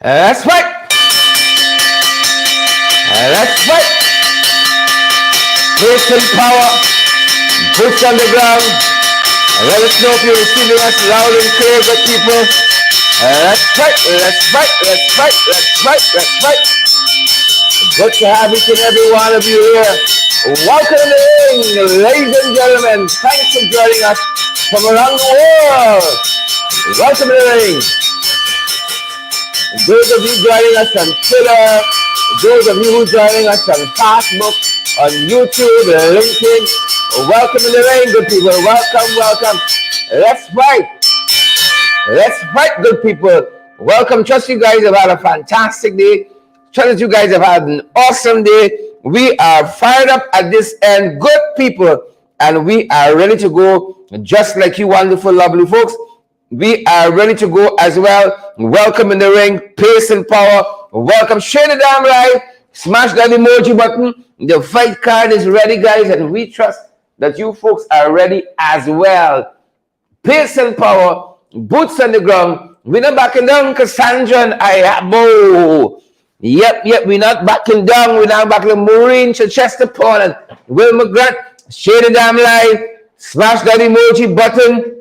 That's right. That's right. Place and power. Boots on the ground. Let us know if you're receiving us loud and clear, good people. That's right. That's right. That's right. That's right. That's right. Good to have each and every one of you here. Welcome to the ring, ladies and gentlemen. Thanks for joining us from around the world. Welcome to the ring. Those of you joining us on Twitter, those of you who are joining us on Facebook, on YouTube, LinkedIn, welcome to the ring, good people. Welcome, welcome. That's right. That's right, good people. Welcome. Trust you guys have had a fantastic day. Trust that you guys have had an awesome day. We are fired up at this end, good people, and we are ready to go just like you wonderful, lovely folks. We are ready to go as well. Welcome in the ring, pace and power. Welcome, share the damn live. Smash that emoji button. The fight card is ready, guys, and we trust that you folks are ready as well. Pace and power, boots on the ground. We're not backing down, Cassandra and Ayabo. Yep, we're not backing down. We're not backing Maureen, Chester Paul, and Will McGrath. Share the damn live. Smash that emoji button.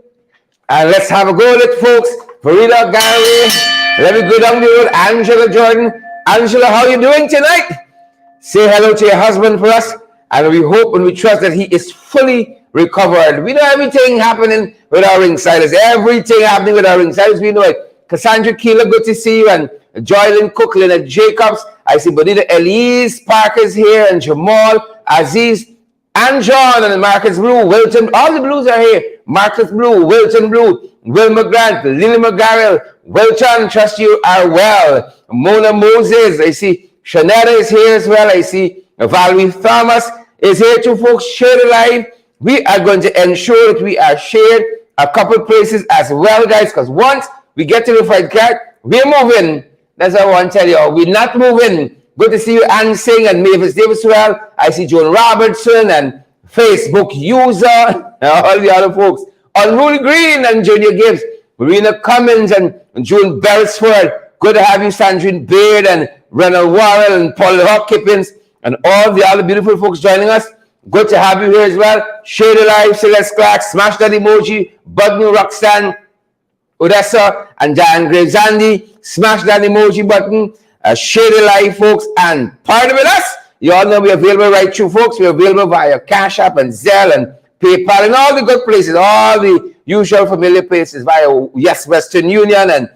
And let's have a go at it, folks. Farida, Gary, let me go down the road. Angela Jordan. Angela, how are you doing tonight? Say hello to your husband for us. And we hope and we trust that he is fully recovered. We know everything happening with our ringsiders. Everything happening with our ringsiders. We know it. Cassandra Keeler, good to see you. And Joylyn Cook, Leonard Jacobs. I see Bonita Elise Parker's here. And Jamal, Aziz, and John, and Marcus Blue, Wilton. All the Blues are here. Marcus Blue, Wilton Blue, Will McGrath, Lily McGarrell, Wilton, trust you are well. Mona Moses, I see Shanetta is here as well. I see Valerie Thomas is here too, folks. Share the live. We are going to ensure that we are shared a couple places as well, guys, because once we get to the fight card, we're moving. That's what I want to tell you. We're not moving. Good to see you, Ann Singh and Mavis Davis well. I see Joan Robertson and Facebook user and all the other folks. Unruly Green and Junior Gibbs, Marina Cummins and June Beresford. Good to have you, Sandrine Beard and Ronald Warrell and Paul Hawkippins and all the other beautiful folks joining us. Good to have you here as well. Share the live, Celeste Clark, smash that emoji, Button Roxanne, Odessa and Diane Graves Andy. Smash that emoji button. Share the live, folks, and partner with us. You all know we're available right through, folks. We're available via Cash App and Zelle and PayPal and all the good places, all the usual familiar places via Western Union and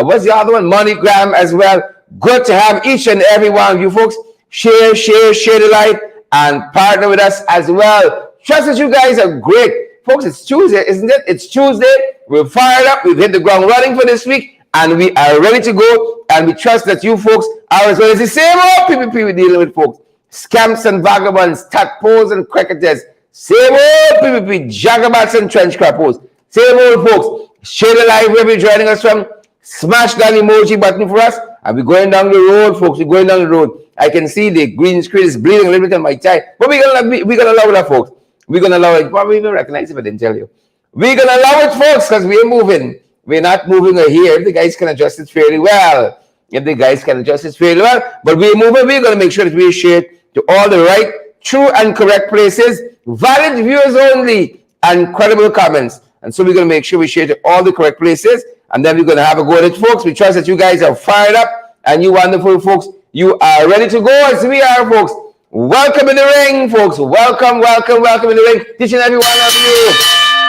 what's the other one? MoneyGram as well. Good to have each and every one of you folks share the live and partner with us as well. Trust that you guys are great. Folks, it's Tuesday, isn't it? It's Tuesday. We're fired up. We've hit the ground running for this week and we are ready to go. And we trust that you folks are as well as the same old PPP we're dealing with, folks. Scamps and vagabonds, tadpoles and cricketers. Same old PPP, jagabats and trench crappos. Same old folks. Share the live wherever you're joining us from. Smash that emoji button for us. And we're going down the road, folks. We're going down the road. I can see the green screen is bleeding a little bit on my tie. But we're gonna allow that, folks. We're gonna allow it. Probably even recognize it if I didn't tell you. We're gonna allow it, folks, because we're moving. We're not moving here. The guys can adjust it fairly well. If the guys can adjust it fairly well. But we're moving. We're gonna make sure that we share to all the right, true, and correct places. Valid viewers only and credible comments. And so we're going to make sure we share to all the correct places. And then we're going to have a go at it, folks. We trust that you guys are fired up. And you wonderful folks, you are ready to go as we are, folks. Welcome in the ring, folks. Welcome in the ring to each and every one of you.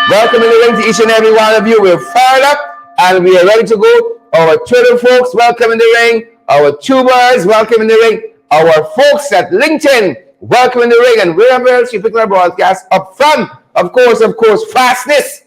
Welcome in the ring to each and every one of you. We're fired up and we are ready to go. Our Twitter folks, welcome in the ring. Our tubers, welcome in the ring. Our folks at LinkedIn, welcome in the ring, and wherever else you pick our broadcast up front, of course, fastness,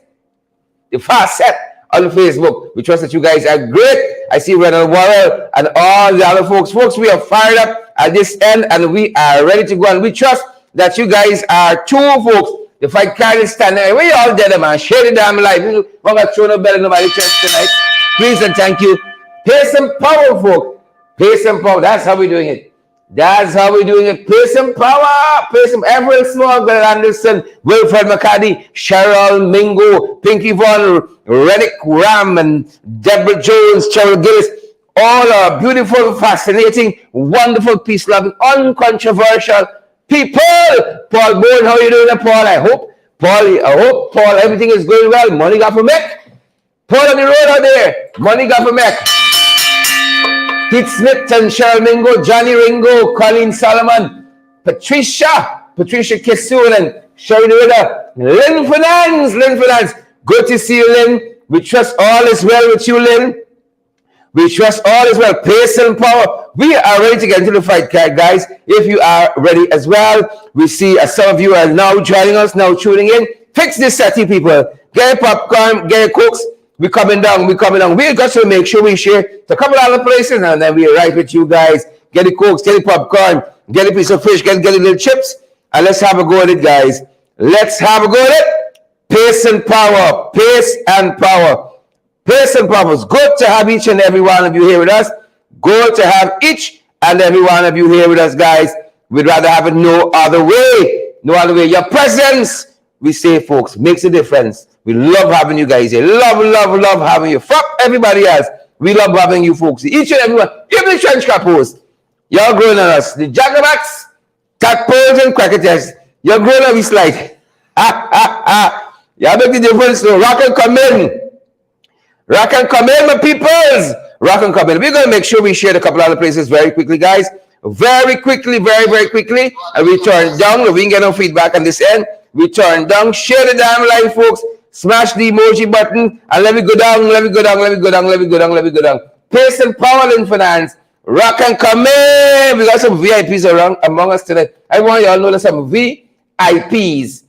the fast set on Facebook. We trust that you guys are great. I see Ronald Warrell and all the other folks. Folks, we are fired up at this end, and we are ready to go, and we trust that you guys are too, folks. The fight card is standing. Where you all dead, man? Share the damn life. We're going to throw no bell in nobody's chest tonight. Please and thank you. Pay some power, folks. Pay some power. That's how we're doing it. That's how we're doing it. Pay some power. Pay some Everett Small, Bill Anderson, Wilfred McCarty, Cheryl Mingo, Pinky Von, Reddick Ram, and Deborah Jones, Cheryl Gillis. all our beautiful, fascinating, wonderful, peace-loving, uncontroversial people. Paul Bourne, how are you doing, Paul? I hope, Paul, everything is going well. Money got for make. Paul on the road out there. Money got for make. Keith Smith and Cheryl Mingo, Johnny Ringo, Colleen Solomon, Patricia Kissoon, and Sherry Rita, Lynn Finance. Good to see you, Lynn. We trust all is well with you, Lynn. We trust all is well. Pace and power. We are ready to get into the fight, guys. If you are ready as well, we see some of you are now joining us, now tuning in. Fix this setting, people. Get your popcorn, get your cooks. We're coming down. We've got to make sure we share to a couple of other places, and then we're right with you guys. Get the cokes, get the popcorn, get a piece of fish, get the little chips, and let's have a go at it, guys. Let's have a go at it. Pace and power. Pace and power. Pace and power. It's good to have each and every one of you here with us. Good to have each and every one of you here with us, guys. We'd rather have it no other way. No other way. Your presence, we say, folks, makes a difference. We love having you guys here. Love having you. Fuck everybody else. We love having you folks. Each and every one. Even the trench post. Y'all growing on us. The Jagabats, tadpoles, and cricketers. You're growing on us like. Y'all make the difference. So rock and come in. Rock and come in, my peoples. Rock and come in. We're going to make sure we share a couple other places very quickly, guys. Very quickly. And we turn down. We can get no feedback on this end. We turn down. Share the damn live, folks. Smash the emoji button and let me go down. Pace and power in finance. Rock and come in. We got some VIPs around among us today. I want y'all to know there's some VIPs.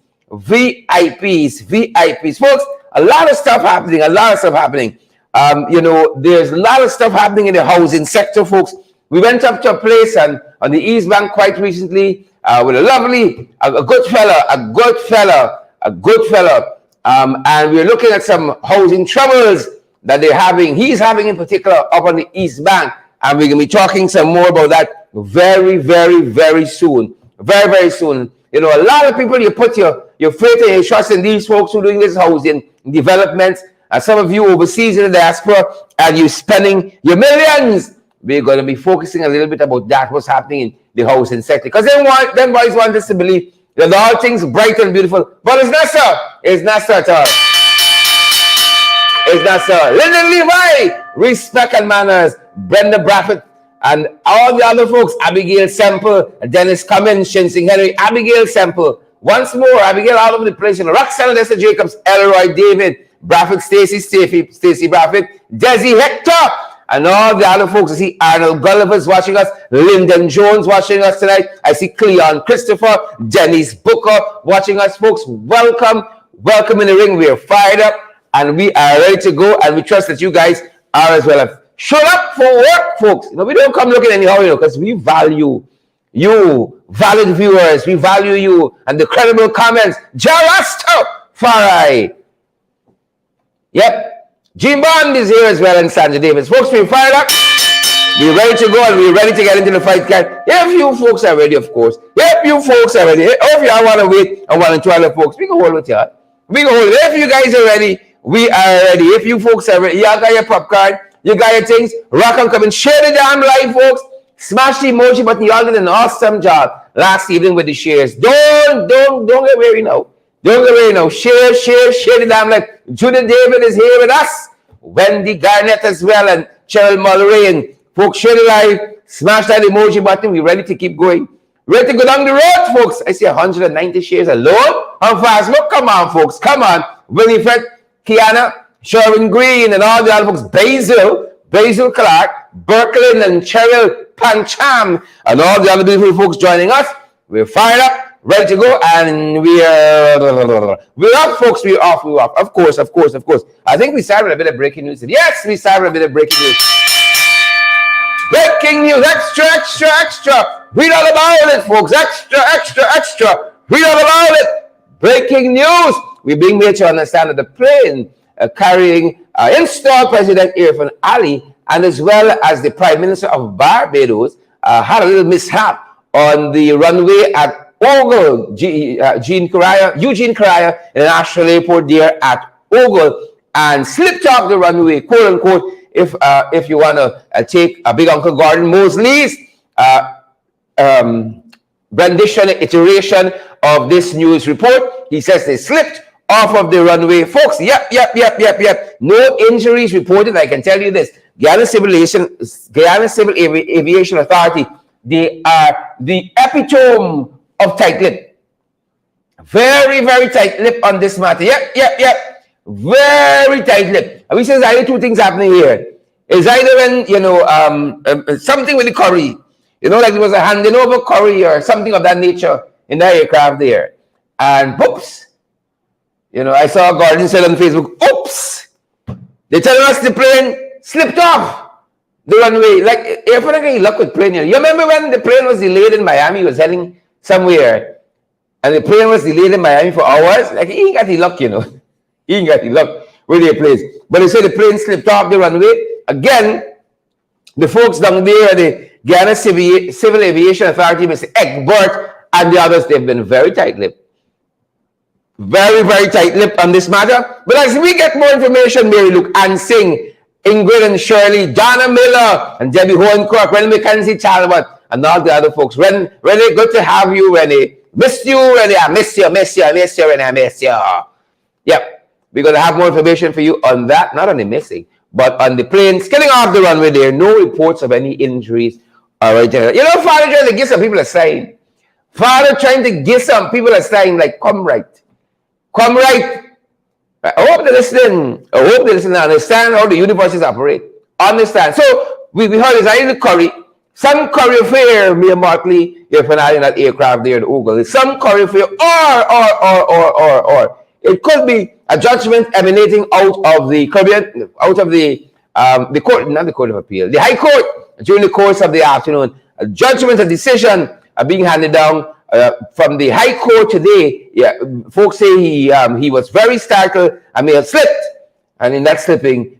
Folks, a lot of stuff happening. There's a lot of stuff happening in the housing sector, folks. We went up to a place and on the East Bank quite recently with a good fella. And we're looking at some housing troubles that they're having. He's having in particular up on the East Bank. And we're going to be talking some more about that very soon. Very soon. You know, a lot of people, you put your faith and your trust in these folks who are doing this housing development. And some of you overseas in the diaspora, and you're spending your millions. We're going to be focusing a little bit about that, what's happening in the housing sector. Because them boys want us to believe that all things bright and beautiful. But it's not so. It's not so at all. It's not so. Lyndon Levi, respect and manners. Brenda Braffett and all the other folks. Abigail Semple, Dennis Cummins, Shinsing Henry, Abigail Semple. Once more, Abigail all over the place. Roxanne Lester Jacobs, Elroy David, Braffett, Stacey Braffett, Desi Hector, and all the other folks. I see Arnold Gulliver's watching us, Lyndon Jones watching us tonight. I see Cleon Christopher, Dennis Booker watching us, folks. Welcome in the ring. We are fired up and we are ready to go, and we trust that you guys are as well. Showed up for work, folks. We don't come looking anyhow, because we value you, valid viewers. We value you and the credible comments. Jarasto Farai. Yep. Jim Bond is here as well, and Sandra Davis. Folks, we're fired up. We're ready to go and we're ready to get into the fight, guys. If you folks are ready, of course. If you folks are ready. If y'all want to wait and want to try the folks, we can hold with y'all. We can hold it. If you guys are ready, we are ready. If you folks are ready, y'all got your popcorn, you got your things. Rock and come and share the damn live, folks. Smash the emoji button. Y'all did an awesome job last evening with the shares. Don't get weary now. Don't get weary now. Share the damn live. Judith David is here with us. Wendy Garnett as well, and Cheryl Mulray. And folks, share the live. Smash that emoji button. We're ready to keep going. Ready to go down the road, folks. I see 190 shares alone on Facebook. Come on, folks. Come on. Winifred, Kiana, Sherwin Green, and all the other folks. Basil Clark, Berkeley, and Cheryl Pancham, and all the other beautiful folks joining us. We're fired up, ready to go, and we're up, folks. We're off. Of course. I think we started with a bit of breaking news. Yes, we started with a bit of breaking news. Breaking news, extra. Read all about it, folks. Extra. Read all about it. Breaking news. We're being made to understand that the plane carrying installed President Irfan Ali and as well as the Prime Minister of Barbados had a little mishap on the runway at Ogle, Eugene Caraya International Airport there at Ogle, and slipped off the runway, quote unquote, if you want to take a Big Uncle Gordon Mosley's rendition, iteration of this news report. He says they slipped off of the runway. Folks, yep. No injuries reported. I can tell you this. Guyana Civil Aviation Authority, they are the epitome of tight-lip. Very, very tight-lip on this matter. Yep. Very tight-lip. And we say there's either two things happening here. It's either when, something with the curry. Like there was a handing over curry or something of that nature in the aircraft there. And oops. I saw Gordon said on Facebook, oops. They're telling us the plane slipped off the runway. Like, if I get luck with plane, you remember when the plane was delayed in Miami, it was heading somewhere, and the plane was delayed in Miami for hours? Like, he ain't got the luck, He ain't got the luck with the place. But they say the plane slipped off the runway. Again, the folks down there, the Guyana Civil Aviation Authority, Mr. Egbert, and the others, they've been very tight-lipped. Very, very tight-lipped on this matter. But as we get more information, Mary Luke, Ann Singh, Ingrid and Shirley, Donna Miller, and Debbie Hohencourt, Rennie Mackenzie Talbot, and all the other folks. Rennie, good to have you, Rennie. Missed you, Rennie. I miss you, Rennie. I miss you. Yep. We're going to have more information for you on that. Not on the missing, but on the plane skidding off the runway there. No reports of any injuries. Father trying to give some people a sign. Father trying to give some people a sign, like, come right. Come right. I hope they're listening. I hope they listen and understand how the universities operate. Understand. So we heard it's either curry, some curry affair, Mia Markley, if you're not in that aircraft there in Ogle. Some curry affair, or it could be a judgment emanating out of the Caribbean, out of the court, not the Court of Appeal, the High Court during the course of the afternoon. A judgment, a decision being handed down from the High Court today. Yeah, folks say he was very startled and may have slipped, and in that slipping,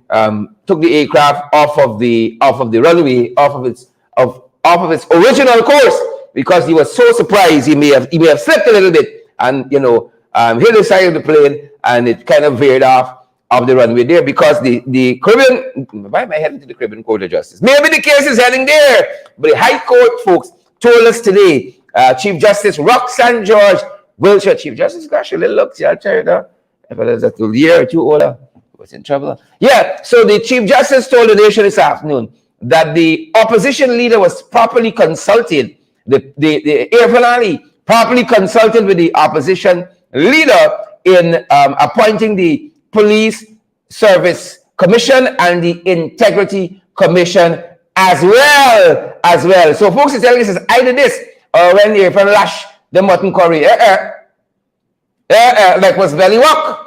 took the aircraft off of the runway, off of its original course, because he was so surprised. He may have slipped a little bit, and hit the side of the plane, and it kind of veered off of the runway there, because the Caribbean, why am I heading to the Caribbean Court of Justice? Maybe the case is heading there, but the High Court folks told us today. Chief Justice Roxanne George Wilshire, Chief Justice, gosh, a little look, see, I'll tell you that. If it was a year or two older, I was in trouble. Yeah, so the Chief Justice told the nation this afternoon that the opposition leader was properly consulted, the Air Finale properly consulted with the opposition leader in appointing the Police Service Commission and the Integrity Commission as well. So folks are telling us it's either this, or when they lash the mutton curry, like was belly walk.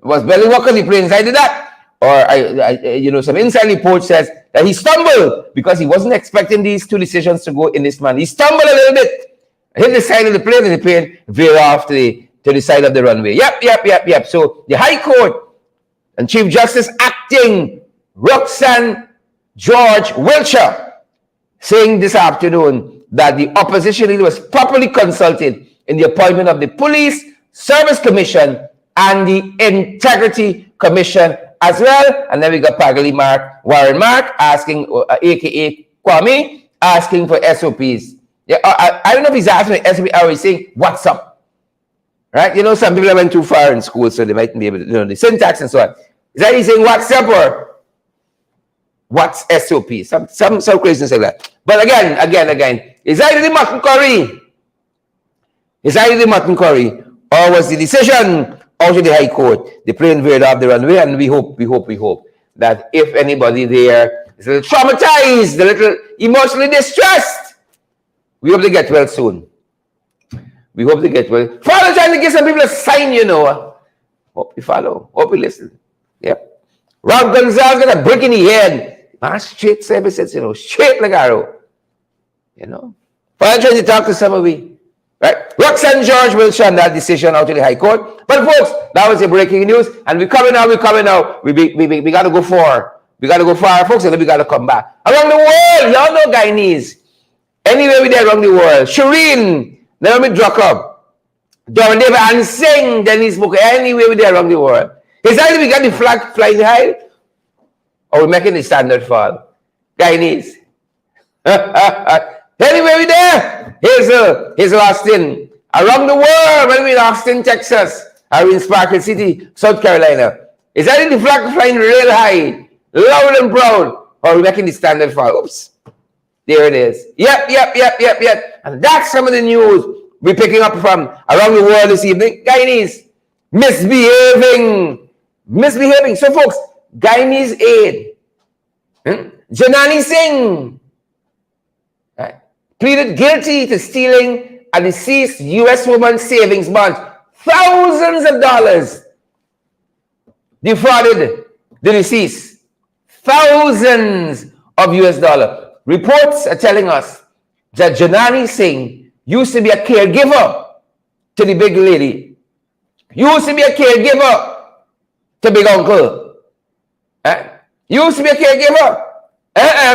Was belly walk on the plane inside of that? Or some inside report says that he stumbled because he wasn't expecting these two decisions to go in this manner. He stumbled a little bit, hit the side of the plane, and the plane veered off to the side of the runway. Yep. So the High Court and Chief Justice acting Roxanne George Wilshire saying this afternoon that the opposition leader was properly consulted in the appointment of the Police Service Commission and the Integrity Commission as well. And then we got Pagally Warren Mark asking, aka Kwame, asking for SOPs. Yeah, I don't know if he's asking for SOPs or he's saying, what's up? Right? Some people went too far in school, so they mightn't be able to, the syntax and so on. Is that he's saying, what's up, or what's SOP? Some craziness like that. But again, is either the mutton curry, or was the decision out of the High Court? The plane veered off the runway, and we hope that if anybody there is a little traumatized, a little emotionally distressed, we hope they get well soon. We hope they get well. Father trying to give some people a sign, Hope you follow. Hope you listen. Yep. Rob Gonzalez got a brick in the head. Man, straight services, straight like arrow. Father trying to talk to some of we. Right? Roxanne George Wilshire on that decision out to the High Court. But folks, that was the breaking news. And we're coming now. We got to go far. We got to go far, folks, and then we got to come back. Around the world, y'all know Guyanese. Anywhere we there around the world. Shireen, Naomi Drucker, Doran David, and Singh, Dennis Booker, anywhere we there around the world. It's either we got the flag flying high, or we're making the standard fall. Guyanese. Anyway, we there. Here's Austin. Around the world, when we're in Austin, Texas, or in Sparkle City, South Carolina. Is that the flag flying real high, loud and proud, or we're making the standard fall? Oops. There it is. Yep. And that's some of the news we're picking up from around the world this evening. Guyanese, misbehaving. So, folks, Guyanese aid. Janani Singh pleaded guilty to stealing a deceased U.S. woman's savings bunch. Thousands of dollars defrauded the deceased. Thousands of U.S. dollars. Reports are telling us that Janani Singh used to be a caregiver to the big lady. Used to be a caregiver to big uncle. Used to be a caregiver.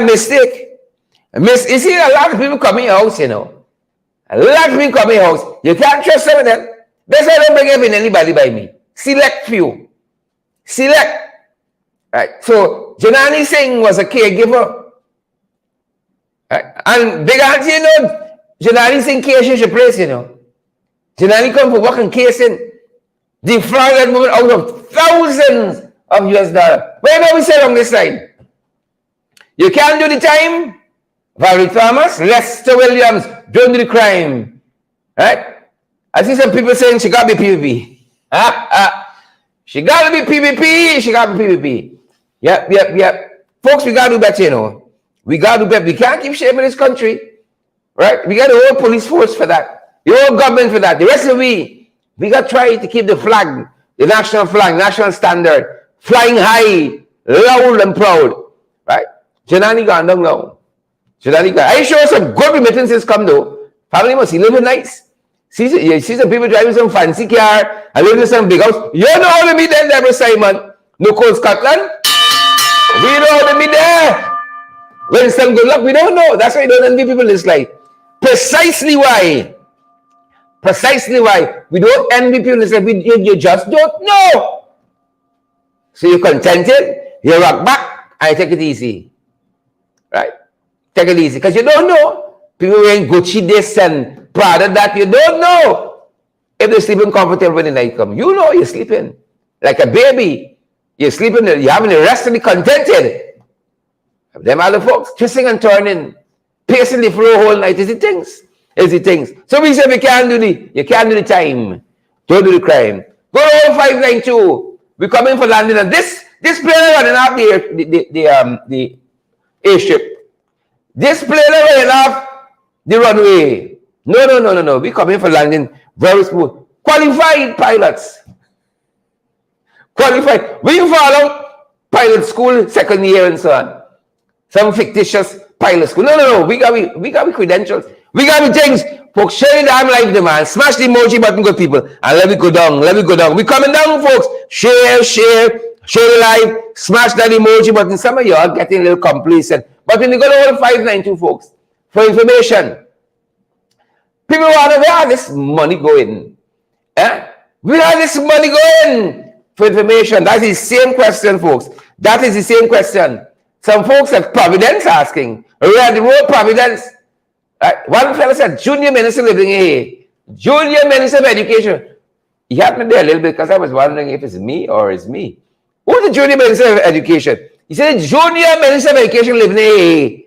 Mistake. You see, a lot of people come in your house, you know. A lot of people come in your house. You can't trust some of them. That's why I don't bring in anybody by me. Select few. Select. Right. So, Janani Singh was a caregiver. Right. And big auntie, you know, Janani Singh case in your place, you know. Janani come for work and casing. Defrauded woman out of thousands of US dollars. Whatever we say on this side. You can't do the time. Valerie Thomas, Lester Williams, don't do the crime. Right? I see some people saying she got to be PPP. She got to be PPP. She got to be PPP. Yep. Folks, we got to do better, you know. We got to do better. We can't keep shaming this country. Right? We got the whole police force for that. The whole government for that. The rest of we got to try to keep the flag, the national flag, national standard, flying high, loud and proud. Right? Janani gone down now. Janani gone. Are you sure some good remittances come though? Family must be living nice. See some people driving some fancy car and living in some big house. You know how to be there, Deborah Simon. No cold Scotland. We know how to be there. When some good luck, we don't know. That's why you don't envy people this life. Precisely why we don't envy people this life. You just don't know. So you're contented, you rock back, and you take it easy. Right? Take it easy. Because you don't know. People wearing Gucci this and Prada that. You don't know if they're sleeping comfortable when the night comes. You know you're sleeping. Like a baby. You're sleeping, you're having the rest of the contented. Them other folks, twisting and turning, pacing the floor whole night. Is the things. So we say you can't do the time. Don't do the crime. Go to 592. We're coming for landing. And this plane running off the airship. This plane running off the runway. No. We're coming for landing very smooth. Qualified pilots. Qualified. We follow pilot school, second year and so on. Some fictitious pilot school. No. We got credentials. We got the things. Folks, share the damn life, man. Smash the emoji button, good people. And let me go down. We coming down, folks. Share the live. Smash that emoji button. Some of you are getting a little complacent. But when you go to all 592, folks, for information, people want to know where this money going. Where are this money going? For information. That is the same question, folks. That is the same question. Some folks at Providence asking, where the road Providence? One fellow said, junior minister living here. Junior minister of education. He helped me there a little bit because I was wondering if it's me or it's me. Who's the junior minister of education? He said, junior minister of education living here.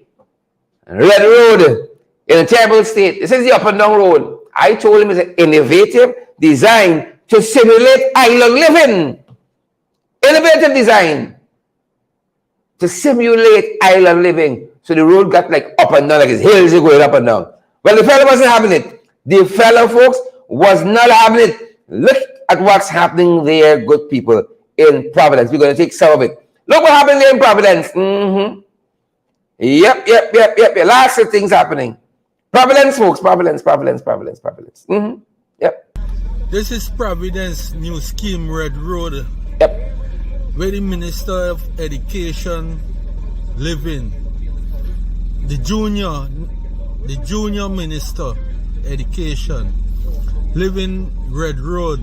Red Road in a terrible state. This is the up and down road. I told him it's an innovative design to simulate island living. Innovative design to simulate island living. So the road got like up and down, like his hills are going up and down. Well, the fellow wasn't having it. The fellow, folks, was not having it. Look at what's happening there, good people, in Providence. We're going to take some of it. Look what happened there in Providence. Yep. Lots of things happening. Providence, folks. Providence. Yep. This is Providence new scheme, Red Road. Yep. Where the Minister of Education living. The junior Minister Education living Red Road.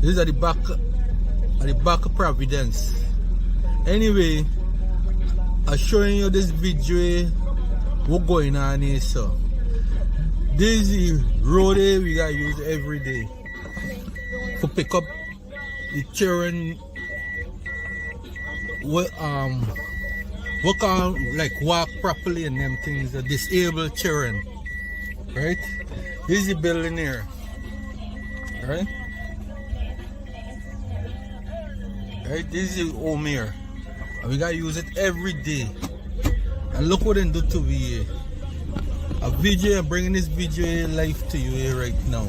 This is at the back of Providence. Anyway, I'm showing you this video. What going on here, so this is the road we gotta use every day to pick up the children. What can't like walk properly and them things, the disabled children, right? This is the building here, right? Right, this is the home here, and we gotta use it every day. And look what they do to me here. A video, I'm bringing this video live to you here right now.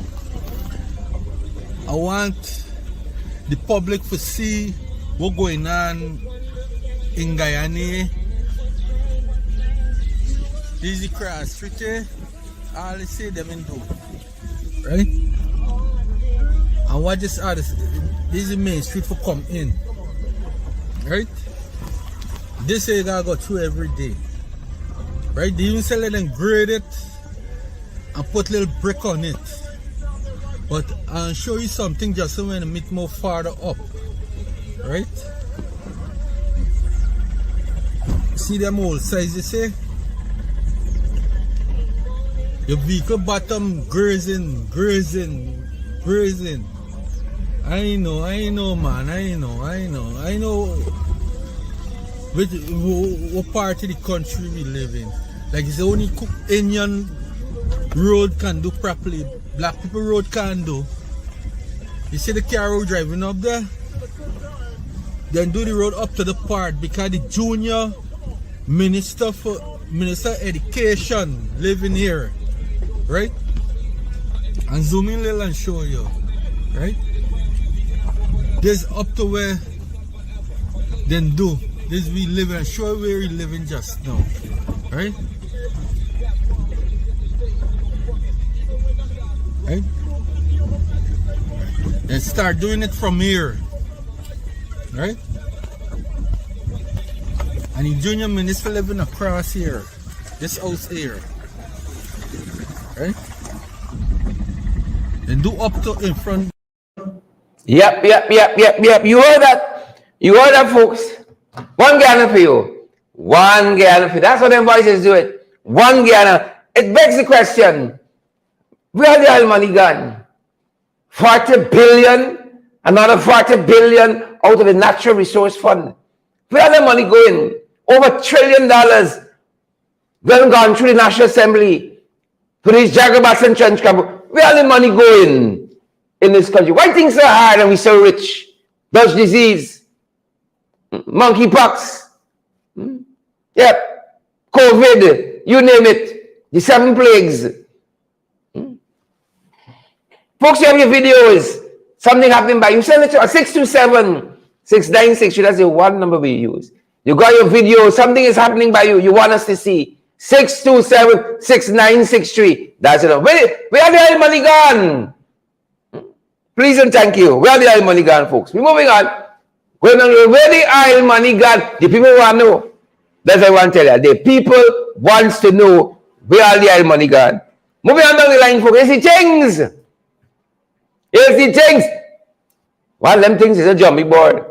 I want the public to see what's going on in Guyana. This is the cross street here. All they say them in do. Right? And what this is the main street for come in. Right? This way you gotta go through every day. Right? They even sell it and grade it and put little brick on it. But I'll show you something just so when I meet more farther up. Right? See them old size, you see? Your vehicle bottom grazing. I know, man. I know. What part of the country we live in? Like it's the only Indian road can do properly. Black people road can't do. You see the car road driving up there? Then do the road up to the part because the junior minister of education living here. Right? And zoom in a little and show you. Right? This up to where then do. This we live and show where we living just now. Right? Right? And start doing it from here. Right? And the junior minister living across here. This house here. Right? And do up to in front. Yep. You heard that, folks. One gallon for you. That's what them voices do it. 1 gallon. It begs the question, where the hell money gone? 40 billion, another 40 billion out of the Natural Resource Fund. Where the money going? Over $1 trillion gone through the National Assembly for these jagabats and trench cover. Where the money going in this country? Why things are hard and we so rich? Dutch disease, monkeypox, yep, COVID, you name it, the 7 plagues. Folks, you have your videos. Something happened by you. Send it to 627-6963. That's the one number we use. You got your video. Something is happening by you. You want us to see. 627-6963. That's it. Where are the oil money gone? Please and thank you. Where are the oil money gone, folks? We're moving on. Where the oil money gone? The people want to know. That's what I want to tell you. The people wants to know where are the oil money gone. Moving on down the line, folks. Here's the things. One of them things is a jumping board.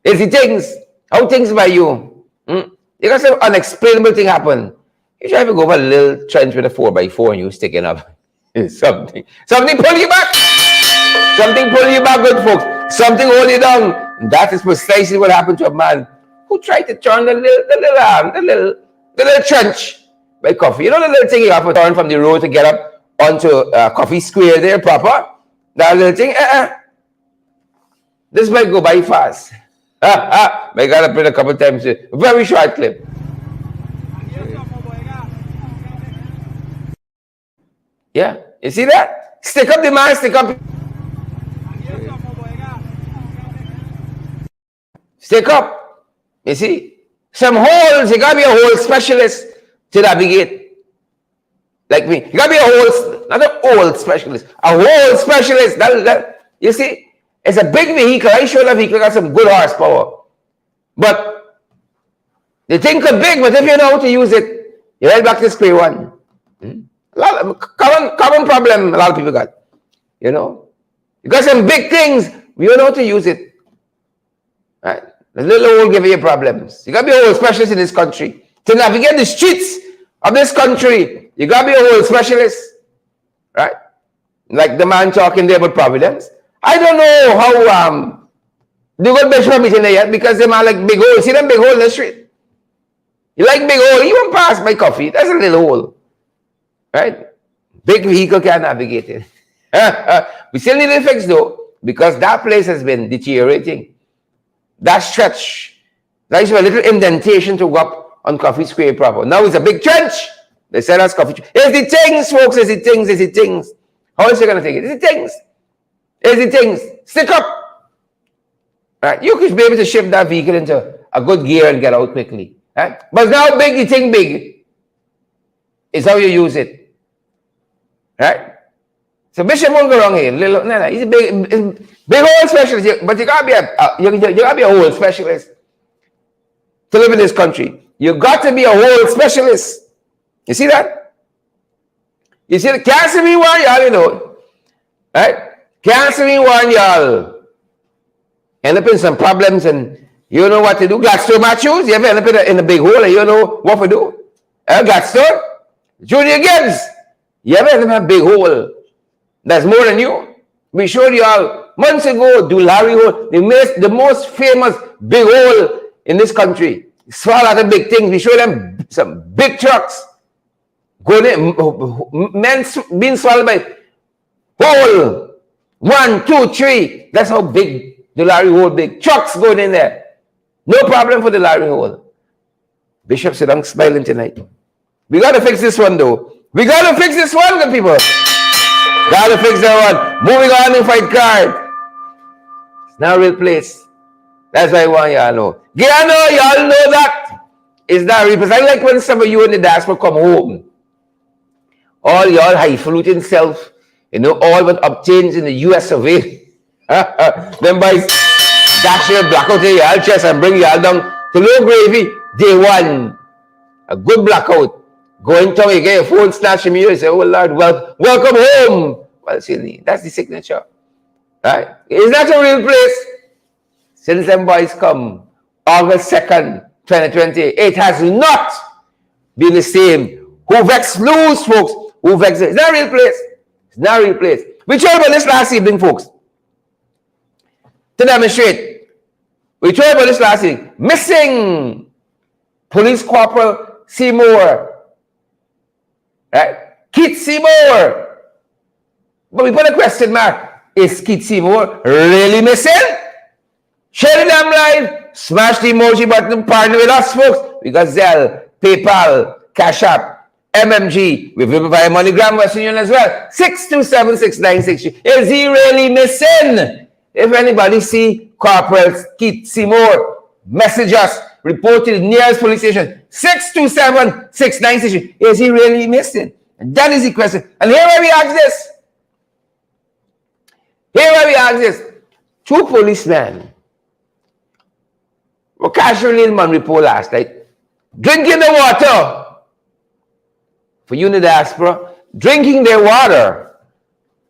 Here's the things. How things by you? You got some unexplainable thing happen. You try to go over a little trench with a 4x4 and you sticking up. Something pull you back. Something pull you back, good folks. Something hold you down. And that is precisely what happened to a man who tried to turn the little trench by Coffee. You know the little thing you have to turn from the road to get up onto Coffee Square there proper? That little thing, this might go by fast. I got up it a couple times. Very short clip. Yeah, you see that? Stick up the man, stick up. Stick up. You see? Some holes, you gotta be a hole specialist to navigate. Like me. You gotta be a hole, not an old specialist, a hole specialist. You see? It's a big vehicle. I sure the vehicle got some good horsepower. But the thing could big, but if you know how to use it, you're right back to square one. A lot of common problem a lot of people got. You know? You got some big things, we don't know how to use it. Right? The little hole giving you problems. You got to be a hole specialist in this country. To navigate the streets of this country, you got to be a hole specialist. Right? Like the man talking there about Providence. I don't know how the good bishop meeting there yet because they man like big hole. See them big hole in the street? You like big hole? You won't pass my coffee. That's a little hole. Right? Big vehicle can't navigate it. We still need to fix though, because that place has been deteriorating. That stretch, there is a little indentation to go up on Coffee Square proper. Now it's a big trench. They said that's Coffee. It's the things, folks. It's the things. It's the things. How is you going to take it? It's the things. It's the things. Stick up. Right? You could be able to shift that vehicle into a good gear and get out quickly. Right? But now big, you think big. It's how you use it. Right? So Bishop won't go wrong here. No, he's a big hole specialist. But you gotta be a hole specialist to live in this country. You got to be a hole specialist. You see that? You see the cancer me one, y'all, you know. Right? Cancer me one, y'all. End up in some problems and you know what to do. Gladstone Matthews, you ever end up in a big hole and you know what to do? Gladstone? Junior Gibbs, you ever end up in a big hole? That's more than you. We showed you all months ago, Larry Hole, the most famous big hole in this country. Swallow out of big things. We showed them some big trucks. Going in, men being swallowed by hole. 1, 2, 3. That's how big the Larry Hole big. Trucks going in there. No problem for the Larry Hole. Bishop said, I'm smiling tonight. We got to fix this one though. We got to fix this one, good people. Gotta fix that one. Moving on in fight card. It's not a real place. That's why I want y'all know. Y'all know that. It's not a real place. I like when some of you in the diaspora come home. All y'all highfalutin self, you know, all what obtains in the US of A. Them boys dash your blackout in y'all chest and bring y'all down to low gravy day one. A good blackout. Going to you get your phone snatched from you and say, oh Lord, welcome home. Well, see, that's the signature. Right? It's not a real place. Since them boys come August 2nd, 2020, it has not been the same. Who vex lose, folks? Who vex? It's not a real place. It's not a real place. We told about this last evening, folks. To demonstrate. We told about this last evening. Missing Police Corporal Seymour. Right? Keith Seymour. But we put a question mark. Is Keith Seymour really missing? Share the damn live. Smash the emoji button. Partner with us, folks. We got Zelle, PayPal, Cash App, MMG. We've been via MoneyGram, Western Union as well. 627-6963. Is he really missing? If anybody see Corporal Keith Seymour, message us. Report to the nearest police station. 627-6963. Is he really missing? And that is the question. And here where we ask this. Here where we ask this. 2 policemen were casually in Monrepo last night, drinking the water. For you in the diaspora, drinking their water,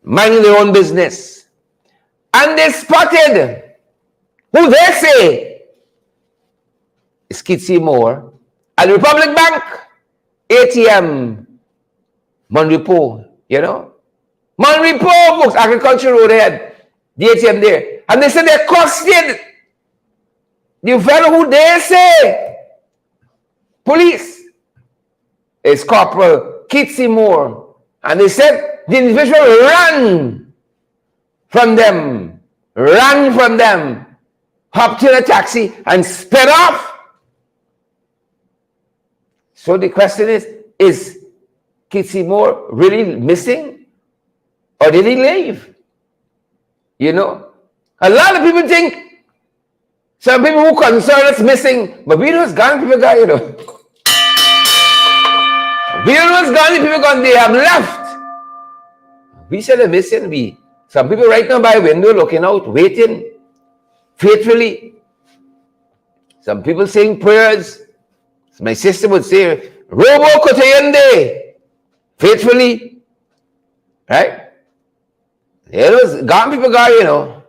minding their own business. And they spotted who they say is Keith Seymour at the Republic Bank ATM Monrepo, you know. Monrepo, folks, Agriculture Road ahead, the ATM there. And they said they accosted the fellow who they say police is Corporal Keith Seymour. And they said the individual ran from them, hopped in a taxi and sped off. So the question is Keith Seymour really missing? Or did he leave? You know? A lot of people think some people who concerned us missing, but we know it's gone, people gone, you know. We know it's gone, people gone, they have left. We said they're missing. Some people right now by window looking out, waiting faithfully. Some people saying prayers. My sister would say, Robo Kotayende, faithfully. Right? There was gone people gone, you know.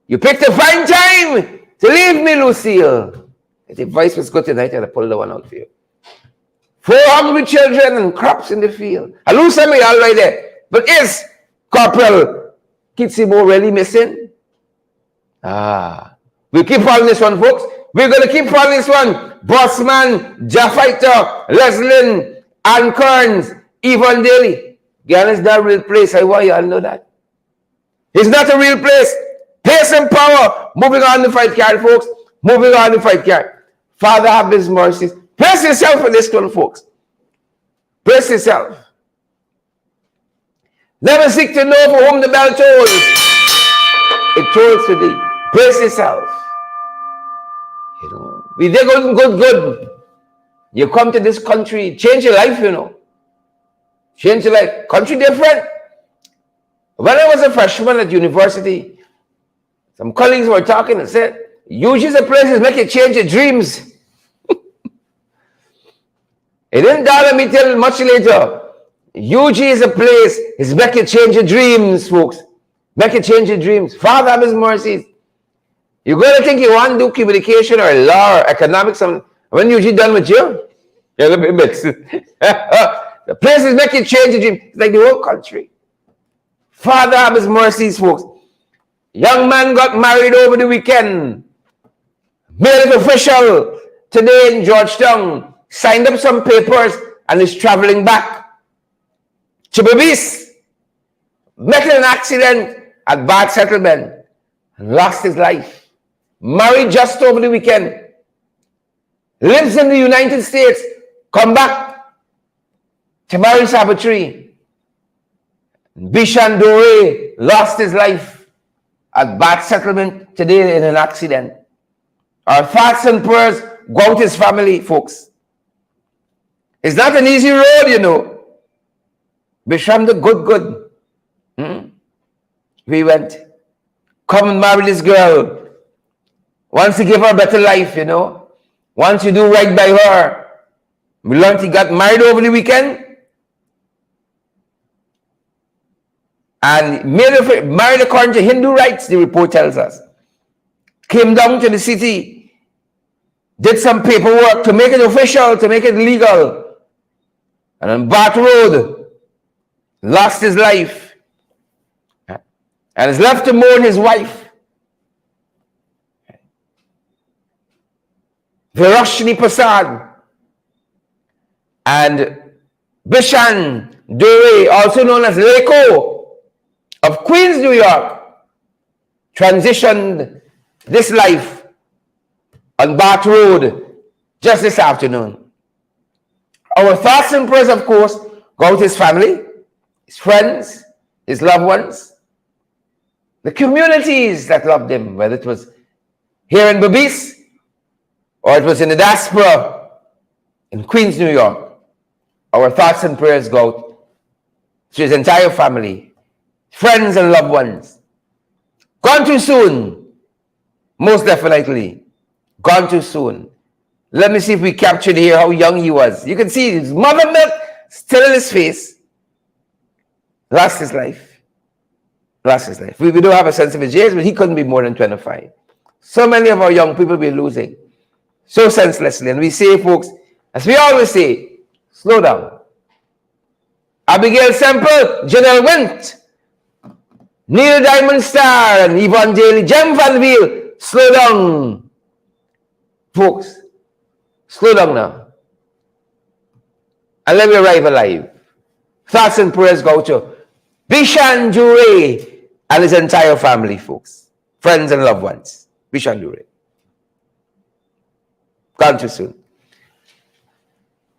You picked a fine time So leave me, Lucille. If the voice was good tonight, I'd pull the one out for you. 4 hungry children and crops in the field. I lose some of y'all right there. But is Corporal Kitsimo really missing? We'll keep following this one, folks. We're going to keep following this one. Bossman, Jaffaiter, Leslin, Ann Kearns, Yvonne Daly. Ghana is not a real place. I want you all to know that. It's not a real place. Pace and power. Moving on to fight card, folks. Moving on to fight card. Father, have his mercies. Brace yourself for this one, folks. Brace yourself. Never seek to know for whom the bell tolls. It tolls today. Brace yourself. You know, we did good. You come to this country, change your life, you know. Change your life. Country different. When I was a freshman at university, some colleagues were talking and said, UG is a place that make you change your dreams. It didn't dawn on me till much later. UG is a place, it's make you change your dreams, folks. Make you change your dreams. Father, have his mercies. You're going to think you want to do communication or law or economics. When UG done with you, you're going to be mixed. The places make you change your dreams. It's like the whole country. Father, have his mercies, folks. Young man got married over the weekend. Made it official today in Georgetown. Signed up some papers and is traveling back. Chibabis met in an accident at Bad Settlement and lost his life. Married just over the weekend. Lives in the United States. Come back to marry Sabbatry. Bishan Dore lost his life at Bad Settlement today in an accident. Our thoughts and prayers go out to his family, folks. It's not an easy road, you know. Bisham the good. We went. Come and marry this girl. Once you give her a better life, you know. Once you do right by her. We learned he got married over the weekend. And married according to Hindu rites, the report tells us. Came down to the city. Did some paperwork to make it official, to make it legal. And on Bath Road, lost his life. And is left to mourn his wife. Virashni Prasad. And Bishan Dore, also known as Leko, of Queens, New York, transitioned this life on Bath Road just this afternoon. Our thoughts and prayers, of course, go out to his family, his friends, his loved ones, the communities that loved him, whether it was here in Babis or it was in the diaspora in Queens, New York. Our thoughts and prayers go out to his entire family, friends and loved ones. Gone too soon. Most definitely. Gone too soon. Let me see if we captured here how young he was. You can see his mother milk still in his face. Lost his life. Lost his life. We don't have a sense of his age, but he couldn't be more than 25. So many of our young people we're losing. So senselessly. And we say, folks, as we always say, slow down. Abigail Semple, Janelle Wint, Neil Diamond Star, and Yvonne Daly, Jem Van Wiel, slow down. Folks, slow down now. And let me arrive alive. Thoughts and prayers go to Bishan Dure and his entire family, folks. Friends and loved ones. Bishan Dure. Gone too soon.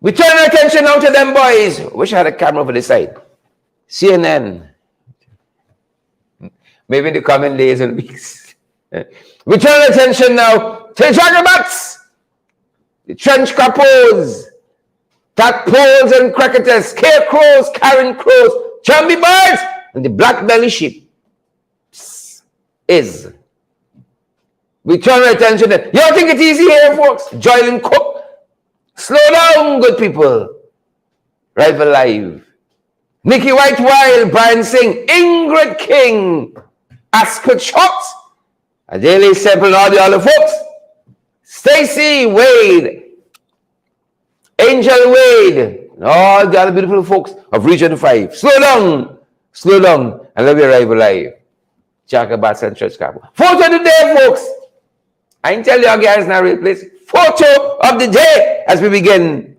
We turn our attention now to them boys. Wish I had a camera over this side. CNN. Maybe in the coming days and weeks. We turn our attention now to the Jaggerbats, the trench capos, tadpoles and cricketers, scarecrows, carrion crows, jumpy birds, and the black belly sheep. Is. We turn our attention to, you don't think it's easy here, folks? Joylin Cook. Slow down, good people. Rival Live. Nikki White Wild, Brian Singh, Ingrid King, Ascot Shots, A daily sample and all the other folks. Stacy Wade, Angel Wade, and all the other beautiful folks of Region 5. Slow down, and let me arrive alive. Jacobus and Church Carbo. Photo of the day, folks. I can tell you again, it's not real place. Photo of the day as we begin.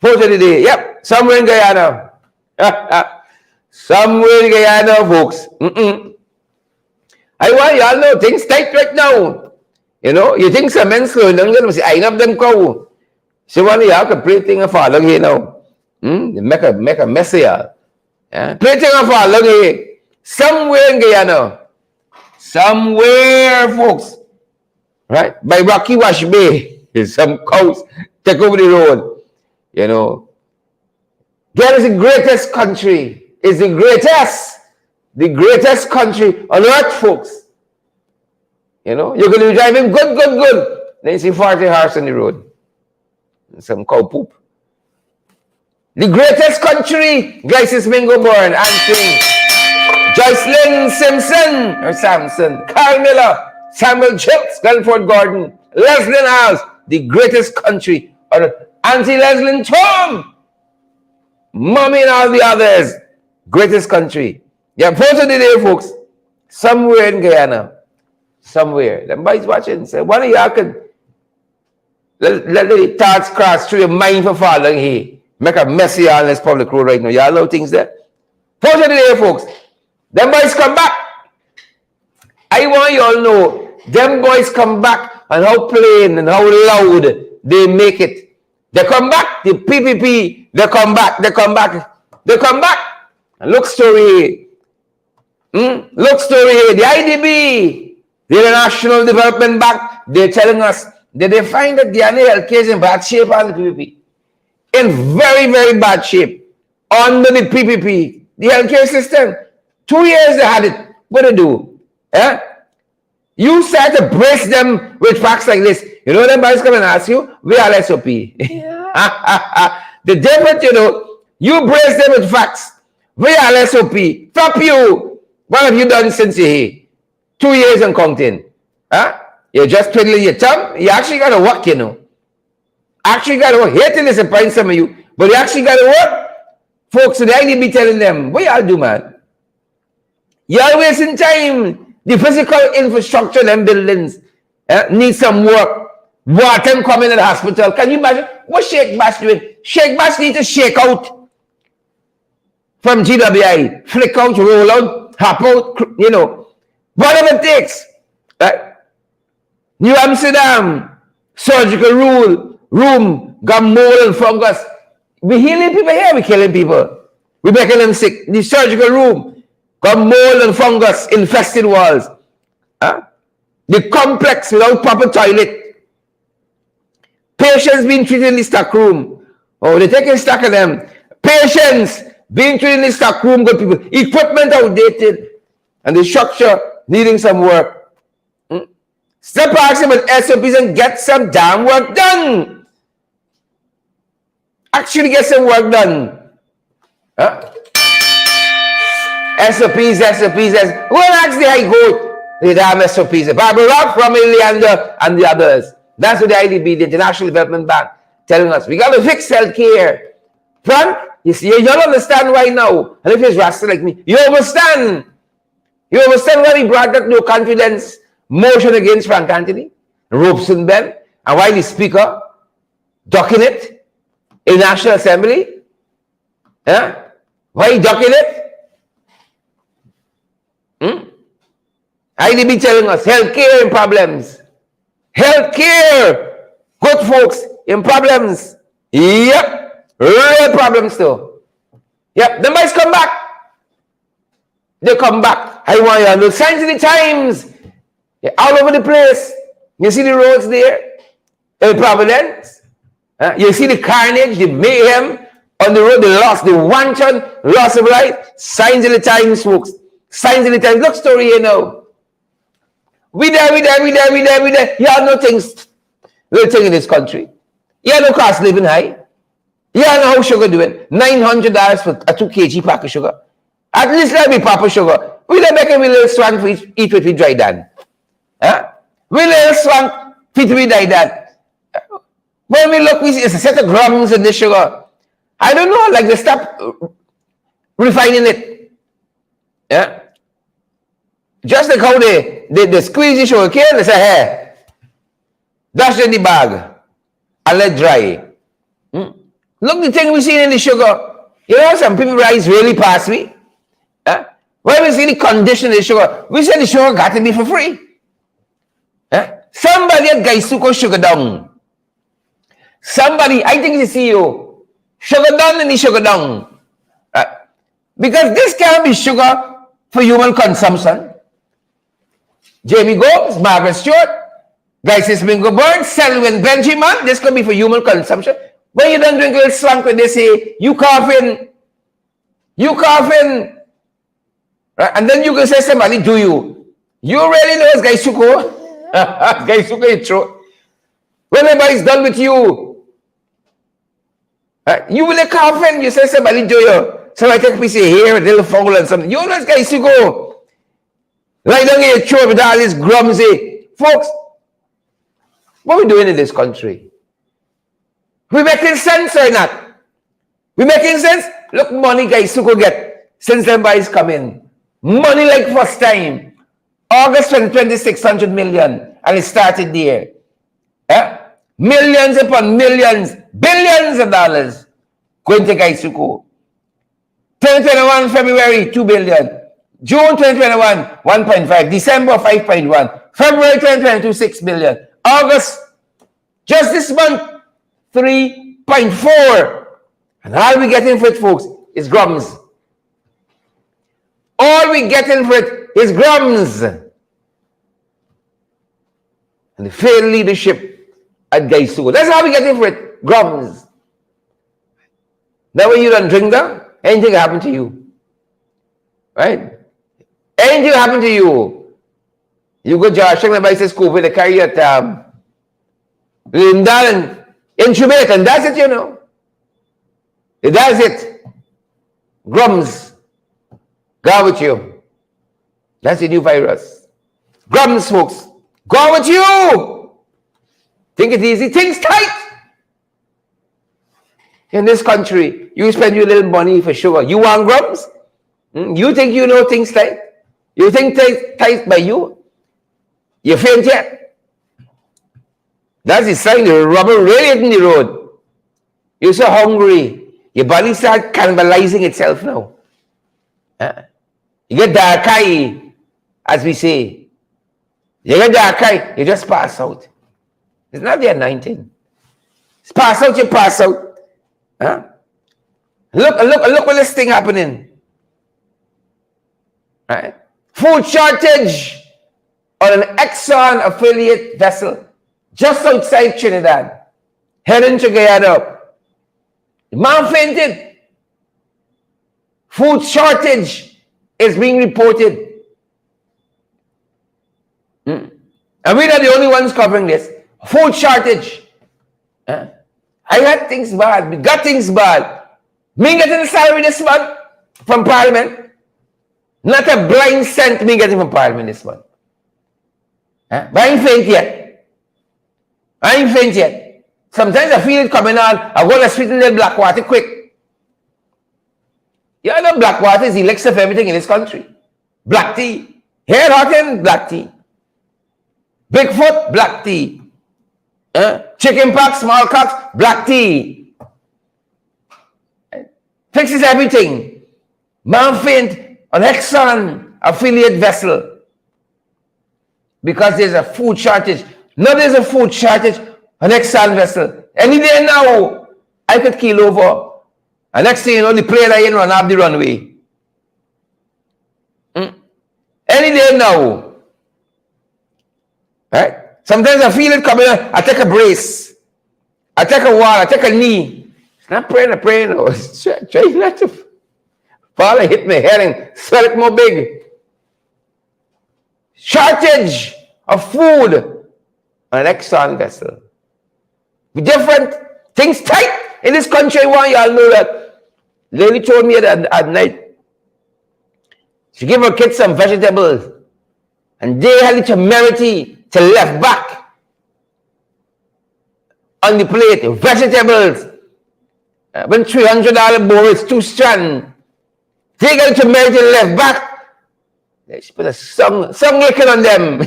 Photo of the day. Yep, somewhere in Guyana. Somewhere in Guyana, folks. I want y'all know things tight right now. You know, you think some men slow down, you say, I up them go. So one of y'all can play thing and fall here now. Make a mess of y'all. Yeah? Play thing and fall here. Somewhere in Guyana. Somewhere, folks. Right? By Rocky Wash Bay. Some cows take over the road. You know. Ghana is the greatest country. It's the greatest country on earth, folks. You know, you're going to be driving good. Then you see 40 horses on the road. And some cow poop. The greatest country, Glycis Mingo born, Anthony, Joycelyn Simpson, or Samson, Carl Miller, Samuel Chips, Guilford Gordon, Leslyn House, the greatest country on earth. Auntie Leslyn Tom, Mommy and all the others, greatest country. Yeah, photo today, folks. Somewhere in Guyana. Somewhere. Them boys watching. Say, one of y'all could let the thoughts cross through your mind for falling here. Make a messy on this public road right now. Y'all know things there. Photo today, folks. Them boys come back. I want you all to know, them boys come back and how plain and how loud they make it. They come back. The PPP, they come back. And look story. Look story here. The IDB, the International Development Bank, they're telling us that they find that Guyana healthcare is in bad shape on the PPP. In very, very bad shape. Under the PPP, the healthcare system. 2 years they had it. What do they do? Eh? You start to brace them with facts like this. You know them boys come and ask you, we are SOP. Yeah. The difference, you know, you brace them with facts. We are SOP. Top you. What have you done since you're here? 2 years and counting. Huh? You're just twiddling your thumb. You actually got to work, you know. Actually got to work. Hate to disappoint some of you, but you actually got to work. Folks, today I need to be telling them, what y'all do, man? Y'all wasting time. The physical infrastructure in them buildings need some work. Water coming in the hospital. Can you imagine? What Sheikh Bass doing? Sheikh Bass need to shake out from GWI. Flick out, roll out, hop out, you know. Whatever it takes. Right? New Amsterdam, surgical room, got mold and fungus. We healing people here, we killing people. We making them sick. The surgical room, got mold and fungus, infested walls. Huh? The complex without proper toilet. Patients being treated in the stock room. Oh, they're taking stock of them. Patients being treated in the stock room, good people. Equipment outdated. And the structure needing some work. Step asking about SOPs and get some damn work done. Actually get some work done. Huh? SOPs. Go and ask the High Court. The damn SOPs. Barbara Rock from Leander and the others. That's what the IDB, the International Development Bank, telling us. We got to fix healthcare. Frank, you see, you don't understand why now. And if you're rascal like me, you understand. You understand why he brought that no confidence motion against Frank Anthony, Robeson Ben, and why the Speaker ducking it in National Assembly? Yeah? Why he ducking it? IDB telling us healthcare in problems. Healthcare, good folks, in problems. Yep, real problems too. Yep, the boys come back. They come back. I want you to know signs of the times. They're all over the place. You see the roads there in Providence. You see the carnage, the mayhem on the road, the wanton loss of life. Signs of the times, folks. Signs of the times. Look story here now. We there. Y'all know things, little thing in this country. Y'all know cost living high. Y'all know how sugar doing. $900 for a 2 kg pack of sugar. At least let me proper sugar. We don't make a little strong for eat with dry down. Huh? We little swank, fit we like that. When we look, we see it's a set of grams in the sugar. I don't know, like they stop refining it. Yeah? Just like how they squeeze the sugar cane, they say, hey, dash it in the bag and let dry. Look the thing we see in the sugar. You know, some people rise really past me. When we see the condition of the sugar, we say the sugar got to be for free. Somebody at Gaisuko sugar down. Somebody, I think it's the CEO, sugar down and the sugar down. Because this can't be sugar for human consumption. Jamie Gomes, Margaret Stewart, Guysis Mingo Burns, Selwyn Benjamin, this could be for human consumption. When you don't drink a little swank when they say, you coughing, right? And then you can say somebody, do you? You really know it's Gaisuko? Gaisuko is true. Whenever it's done with you, you will coughing, you say somebody, do you? Somebody take a piece of hair, a little foul and something. You know it's Gaisuko. Right down here, throw with all this grumsy. Folks, what are we doing in this country? We making sense or not? We making sense? Look, money guys who go get since them boys come in. Money like first time. August 2026, 600 million. And it started there. Millions upon millions, billions of dollars going to Gaisuko. 2021, February, 2 billion. June 2021, 1.5. December, 5.1. February 2022, 6 billion. August, just this month, 3.4. And all we getting for it, folks, is grams. All we getting for it is grams. And the failed leadership at Gaisuko. That's how we getting for it, grams. Now when you don't drink that, anything happen to you. Right? Anything happen to you. You go Josh, and the school with the carry at intubate, and that's it, you know. That's it. Grums. Go with you. That's the new virus. Grums, folks. Go with you. Think it easy. Things tight. In this country, you spend your little money for sugar. You want grums? You think you know things tight? You think tight by you? You faint yet? That's the sign the rubber really in the road. You're so hungry. Your body starts cannibalizing itself now. You get dark eye, as we say. You get dark eye, you just pass out. It's not the anointing. It's pass out, you pass out. Look what this thing happening. Right? Food shortage on an Exxon affiliate vessel just outside Trinidad, heading to Guyana. The man fainted. Food shortage is being reported. And we're not the only ones covering this. Food shortage. I got things bad. We got things bad. Me getting the salary this month from Parliament. Not a blind cent me getting from Parliament this month. But I ain't faint yet. Sometimes I feel it coming on. I want to sweeten the black water quick. You know black water is the elixir of everything in this country. Black tea. Hair hot black tea. Bigfoot, black tea. Chicken pox, smallpox, black tea. Fixes everything. Man faint on Exxon affiliate vessel because there's a food shortage. No, there's a food shortage on Exxon vessel. Any day now, I could keel over. And next thing you know, the plane I run off the runway. Any day now. Right? Sometimes I feel it coming. I take a brace. I take a wall. I take a knee. It's not praying. No. It's trying not to fall and hit my head and swell it more big. Shortage of food on an Exxon vessel. Be different. Things tight in this country. I want y'all know that. Lady told me at night. She gave her kids some vegetables. And they had the temerity to left back on the plate vegetables. When $300 bowl is 2 strand, they got the temerity to left back. They should put a song liquor on them.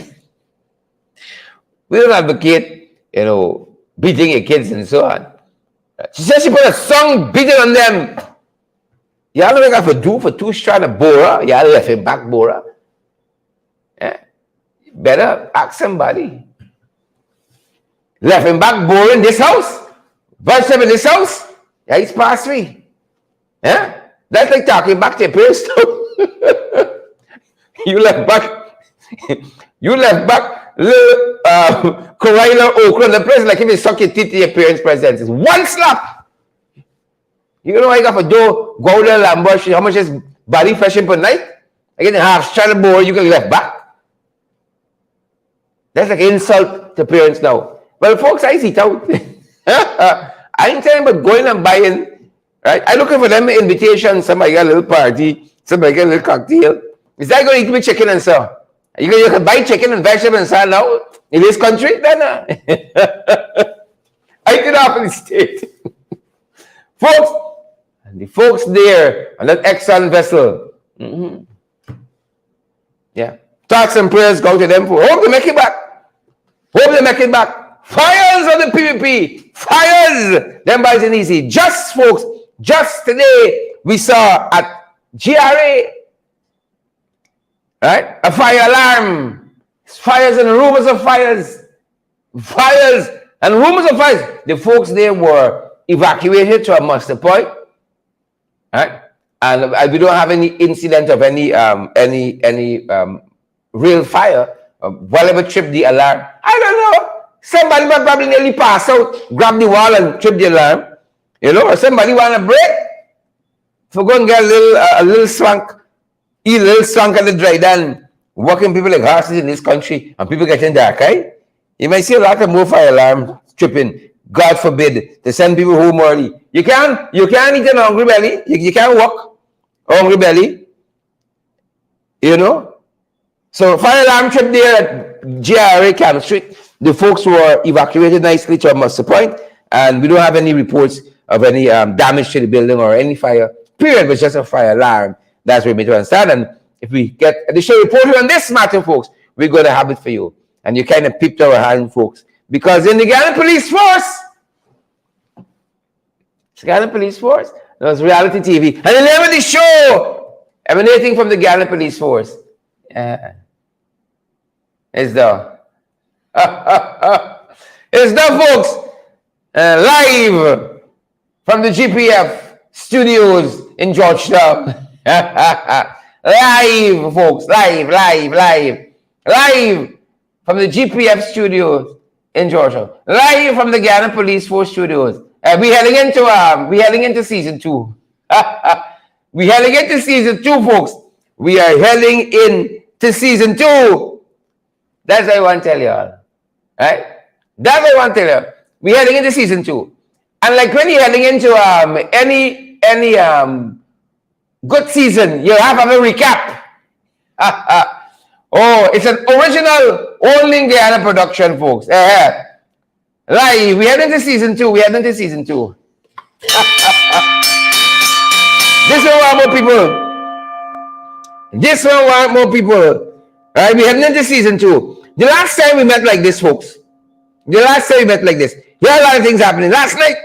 We don't advocate, beating your kids and so on. She said she put a song beating on them. Y'all know what I got to do for 2 strand of Bora? Y'all left him back Bora. Better ask somebody. Left him back Bora in this house? Vegetable in this house? Yeah, it's past 3. Yeah? That's like talking back to your parents too. You left back little Corona okra in the place like if you suck your teeth to your parents' presence. It's 1 slap. You know what you got for do? Go out there and ambush. How much is body freshen per night? I get a half strand of board, you can left back. That's like insult to parents now. Well, folks, I see it out. I ain't telling about going and buying, right? I looking for them invitation. Somebody got a little party, somebody got a little cocktail. Is that going to eat me chicken and so? You can buy chicken and vegetables and so now in this country? Then I get off in the state. Folks, and the folks there on that Exxon vessel. Yeah. Thoughts and prayers go to them for hope they make it back. Hope they make it back. Fires on the PPP. Fires. Them boys ain't easy. Just folks, just today we saw at GRA, right? A fire alarm. Fires and rumors of fires. Fires and rumors of fires. The folks there were evacuated to a muster point. Right? And we don't have any incident of any real fire. Whatever tripped the alarm, I don't know. Somebody might probably nearly pass out, grab the wall and trip the alarm. Or somebody want a break. For go and get a little swank, eat a little swank at the dry down, walking people like horses in this country, and people getting dark, right? You might see a lot of more fire alarm tripping. God forbid to send people home early. You can't eat an hungry belly. You can't walk hungry belly. So fire alarm trip there at GRA Camp Street. The folks were evacuated nicely to a muster point, and we don't have any reports of any damage to the building or any fire. Period. It was just a fire alarm. That's what we need to understand. And if we get additional reporting on this matter, folks, we're going to have it for you. And you kind of peeped our hand, folks. Because in the Ghana Police Force, there was reality TV. And the name of the show emanating from the Ghana Police Force is the folks live from the GPF studios in Georgetown. Live, folks, live from the GPF studios in Georgia. Live from the Ghana Police Force studios. We heading into season 2. We heading into season 2, folks. We are heading into season 2. That's what I want to tell y'all. Right? That's what I want to tell you. We heading into season 2. And like when you're heading into any good season, you have a recap. Oh, it's an original only Guyana production, folks. Live. We head into season 2. This one want more people. Right? We heading into season 2. The last time we met like this, folks. Here are a lot of things happening. Last night,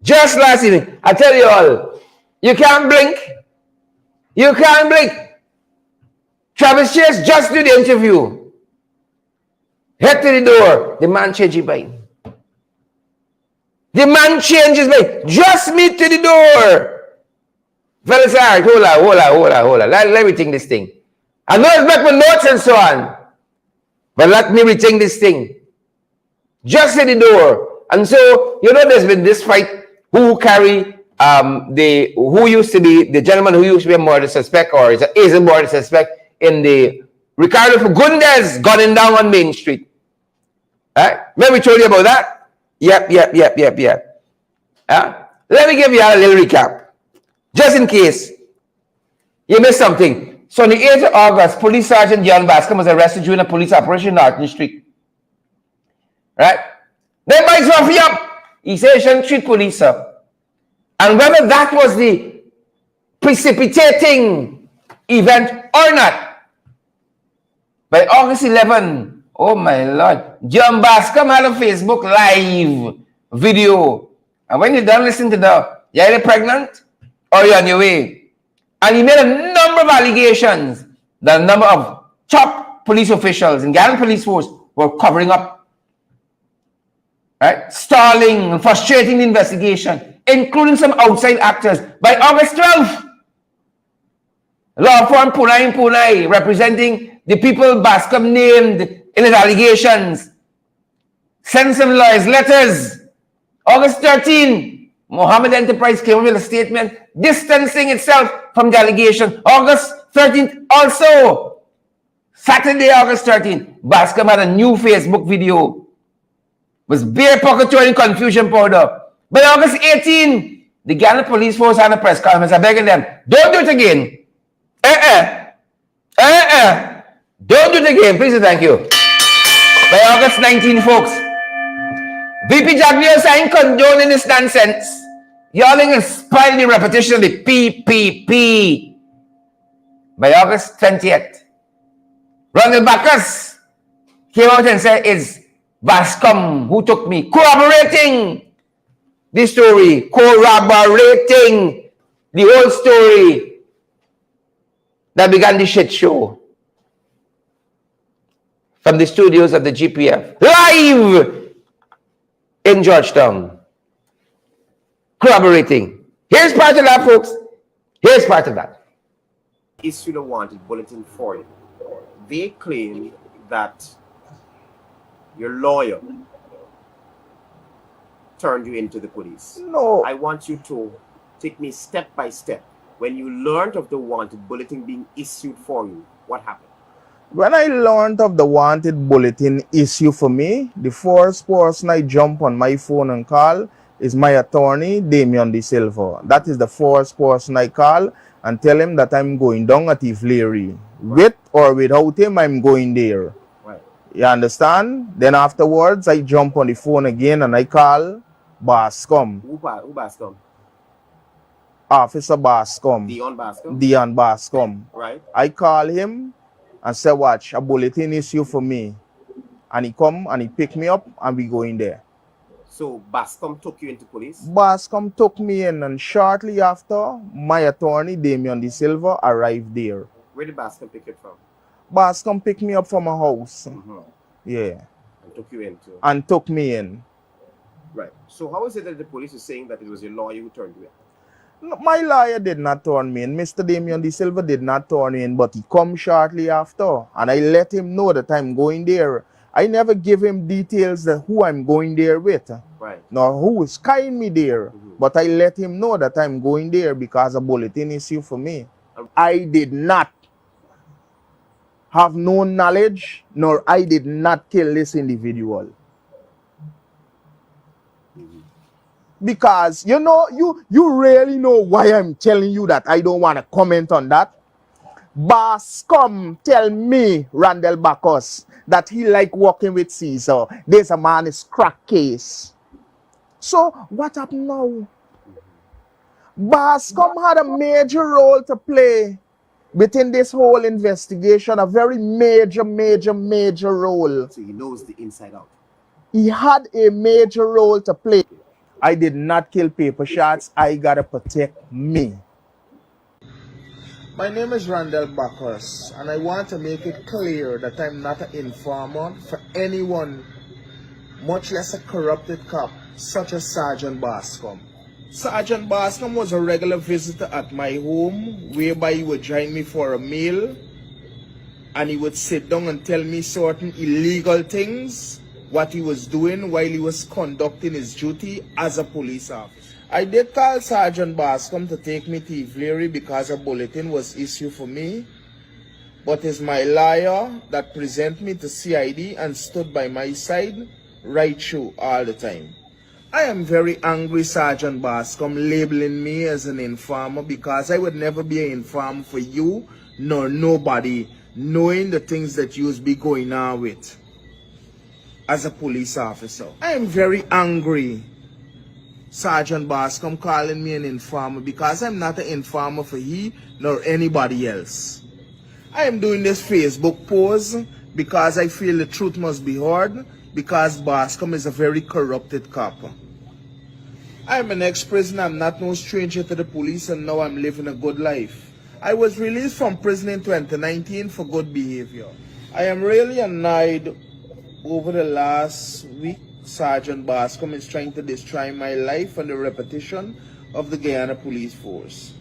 just last evening, I tell you all, you can't blink. Travis Chase just did the interview. Head to the door. The man changed his mind. Just me to the door. Fellas, all right, hold on. Let me think this thing. I know it's back with notes and so on. But let me rethink this thing. Just at the door. And so, there's been this fight. Who used to be the gentleman who used to be a murder suspect or is a murder suspect in the Ricardo Fagundes gunning down on Main Street. Right? Remember we told you about that? Yep. Let me give you a little recap. Just in case you missed something. So on the 8th of August, Police Sergeant John Bascom was arrested during a police operation in Norton Street. Right? Then bikes rough you up. He said he shouldn't treat police up. And whether that was the precipitating event or not, by August 11, oh my Lord, John Bascom had a Facebook Live video. And when you're done listening to the, you're either pregnant or you're on your way. And he made a number of allegations that a number of top police officials in Ghana Police Force were covering up, right? Stalling and frustrating the investigation, including some outside actors. By August 12th, law firm Punai, representing the people Bascom named in his allegations, sent some lawyers letters. August 13, Mohammed Enterprise came with a statement distancing itself from the allegation. August 13th also, Saturday, August 13th, Bascom had a new Facebook video. Was beer pocket throwing confusion powder. By August 18, the Ghana Police Force had a press conference. I'm begging them, don't do it again. Don't do it again, please and thank you. By August 19, folks, VP Javier signed condoning this nonsense. Y'all ain't spoiling the repetition of the PPP. By August 20th, Ronald Bacchus came out and said it's Bascom who took me, corroborating the story, corroborating the whole story that began the shit show from the studios of the GPF, live in Georgetown, corroborating. Here's part of that, folks. Here's part of that. Issued a wanted bulletin for you. They claim that your lawyer turned you into the police. No. I want you to take me step by step. When you learned of the wanted bulletin being issued for you, what happened? When I learned of the wanted bulletin issue for me, the first person I jump on my phone and call is my attorney, Damian De Silva. That is the first person I call and tell him that I'm going down at Ifleary. With or without him, I'm going there. Right. You understand? Then afterwards, I jump on the phone again and I call Bascom. Who Bascom? Officer Bascom. Dion Bascom? Bascom. Right. I call him and say, watch, a bulletin issue for me. And he come and he pick me up and we go in there. So Bascom took you into police? Bascom took me in, and shortly after, my attorney, Damian De Silva, arrived there. Where did Bascom pick it from? Bascom picked me up from a house. Yeah. And took you into? And took me in. Right. So how is it that the police is saying that it was your lawyer who turned you in? No, my lawyer did not turn me in. Mr. Damian De Silva did not turn me in, but he come shortly after. And I let him know that I'm going there. I never give him details of who I'm going there with. Right. Nor who is carrying me there. But I let him know that I'm going there because a bulletin issue for me. I did not have no knowledge, nor I did not kill this individual. Because, you know, you really know why I'm telling you that. I don't want to comment on that. Bascom tell me, Randall Bacchus, that he like working with Caesar. There's a man is crack case. So, what happened now? Bascom had a major role to play within this whole investigation. A very major role. So he knows the inside out. He had a major role to play. I did not kill paper shots. I gotta protect me. My name is Randall Bacchus, and I want to make it clear that I'm not an informer for anyone, much less a corrupted cop, such as Sergeant Bascom. Sergeant Bascom was a regular visitor at my home, whereby he would join me for a meal, and he would sit down and tell me certain illegal things, what he was doing while he was conducting his duty as a police officer. I did call Sergeant Bascom to take me to Ifleary because a bulletin was issued for me, but it's my lawyer that presented me to CID and stood by my side right through all the time. I am very angry, Sergeant Bascom, labeling me as an informer, because I would never be an informer for you nor nobody, knowing the things that you be going on with as a police officer. I am very angry, Sergeant Bascom, calling me an informer, because I'm not an informer for he nor anybody else. I am doing this Facebook post because I feel the truth must be heard, because Bascom is a very corrupted cop. I am an ex-prisoner. I'm not no stranger to the police, and now I'm living a good life. I was released from prison in 2019 for good behavior. I am really annoyed over the last week. Sergeant Bascom is trying to destroy my life and the reputation of the Guyana Police Force.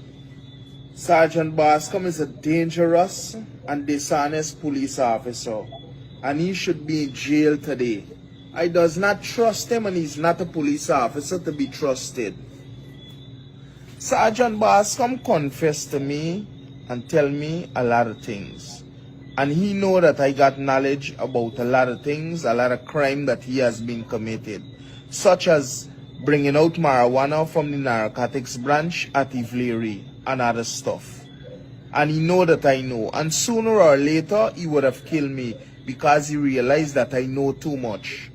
Sergeant Bascom is a dangerous and dishonest police officer, and he should be in jail today. I does not trust him, and he's not a police officer to be trusted. Sergeant Bascom confessed to me and tell me a lot of things. And he know that I got knowledge about a lot of things, a lot of crime that he has been committed, such as bringing out marijuana from the narcotics branch at Ivlery and other stuff. And he know that I know, and sooner or later he would have killed me, because he realized that I know too much.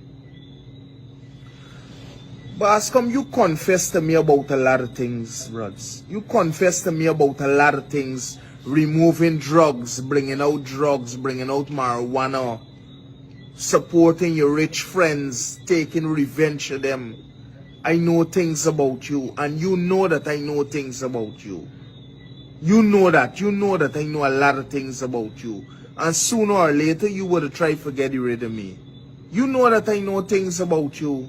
Bascom, you confess to me about a lot of things, Rods. You confess to me about a lot of things. Removing drugs, bringing out marijuana, supporting your rich friends, taking revenge of them. I know things about you, and you know that I know things about you. You know that I know a lot of things about you. And sooner or later, you would try to get rid of me. You know that I know things about you.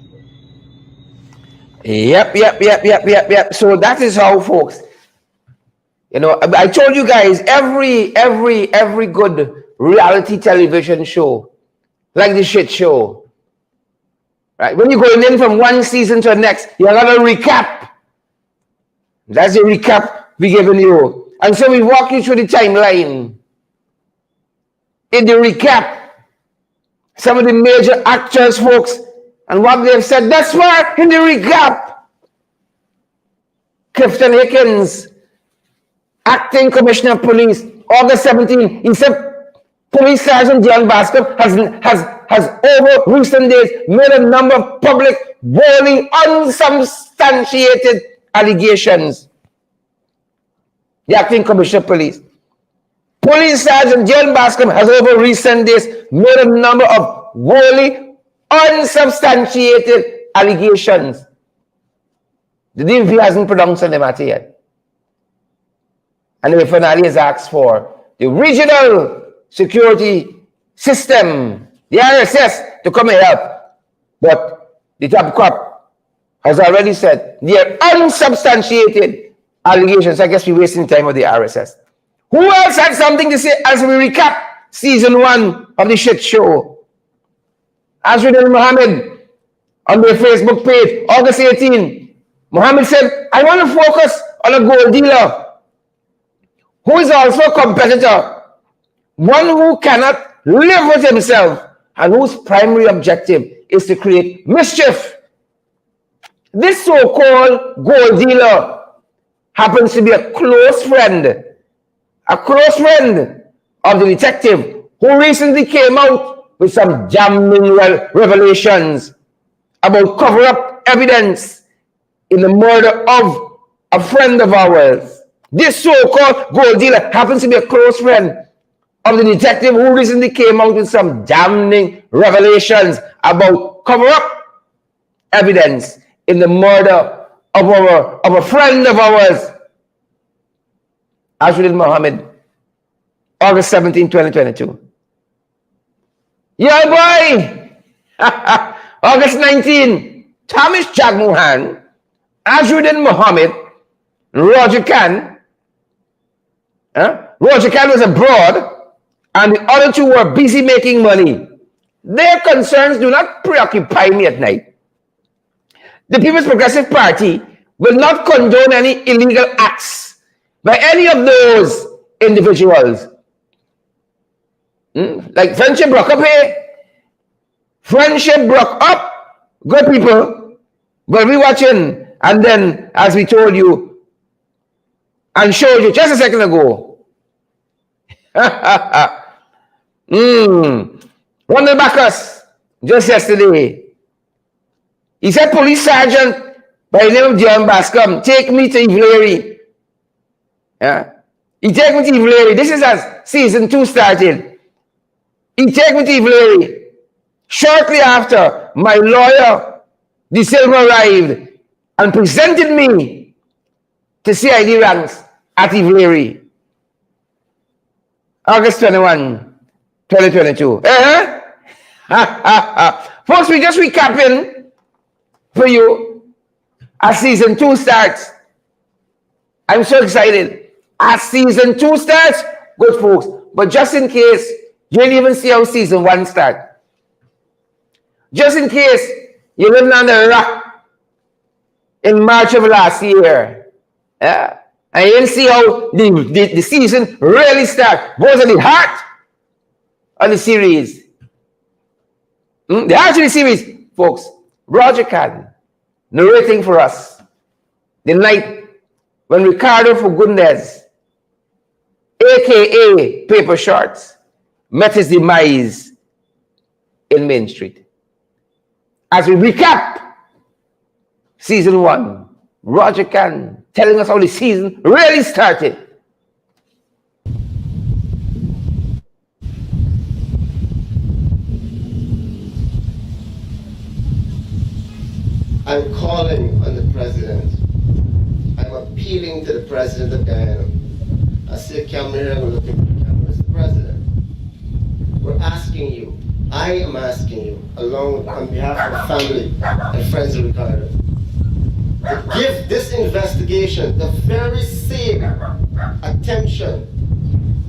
Yep. So that is how, folks. You know, I told you guys, every good reality television show, like the shit show, right? When you're going in from one season to the next, you got a recap. That's the recap we're giving you. And so we walk you through the timeline. In the recap, some of the major actors, folks, and what they've said thus far in the recap. Clifton Hickens, Acting Commissioner of Police, August 17, he said Police Sergeant John Bascom has over recent days made a number of public, wholly unsubstantiated allegations. The Acting Commissioner of Police. Police Sergeant John Bascom has over recent days made a number of wholly unsubstantiated allegations. The DV hasn't pronounced on the matter yet. And the finale has asked for the regional security system, the RSS, to come and help. But the top cop has already said they are unsubstantiated allegations. I guess we're wasting time with the RSS. Who else had something to say as we recap season 1 of the shit show? Azrin Mohammed on their Facebook page, August 18. Mohammed said, I want to focus on a gold dealer who is also a competitor, one who cannot live with himself and whose primary objective is to create mischief. This so-called gold dealer happens to be a close friend of the detective who recently came out with some damning revelations about cover-up evidence in the murder of a friend of ours. This so-called gold dealer happens to be a close friend of the detective who recently came out with some damning revelations about cover-up evidence in the murder of a friend of ours. Azrin Mohammed, August 17, 2022. Yeah, boy! August 19, Thomas Jagmohan, Azrin Mohammed, Roger Khan. Roger Khan was abroad, and the other two were busy making money. Their concerns do not preoccupy me at night. The People's Progressive Party will not condone any illegal acts by any of those individuals. Like friendship broke up here. Friendship broke up. Good people. But we watching, and then, as we told you and showed you just a second ago, Ronald Bacchus, just yesterday, he said, police sergeant by the name of John Bascom, take me to Ivlery. Yeah. He take me to Ivlery. This is as season 2 started. He take me to Ivlery. Shortly after, my lawyer, De Silva, arrived and presented me to CID ranks at Ivlery. August 21, 2022. Folks, we just recapping for you as season 2 starts. I'm so excited. As season 2 starts, good folks. But just in case you didn't even see how season 1 started. Just in case you're living under a rock in March of last year, and you didn't see how the season really started. What was the heart of the series? The heart of the series, folks, Roger Cann narrating for us the night when Ricardo Fagundes, aka Paper Shorts, met his demise in Main Street. As we recap season 1, Roger Cann telling us how the season really started. I'm calling on the president. I'm appealing to the president of Guyana. I see a camera here, I'm looking for the camera. Mr. President, we're asking you, I am asking you, along on behalf of the family and friends of Ricardo, to give this investigation the very same attention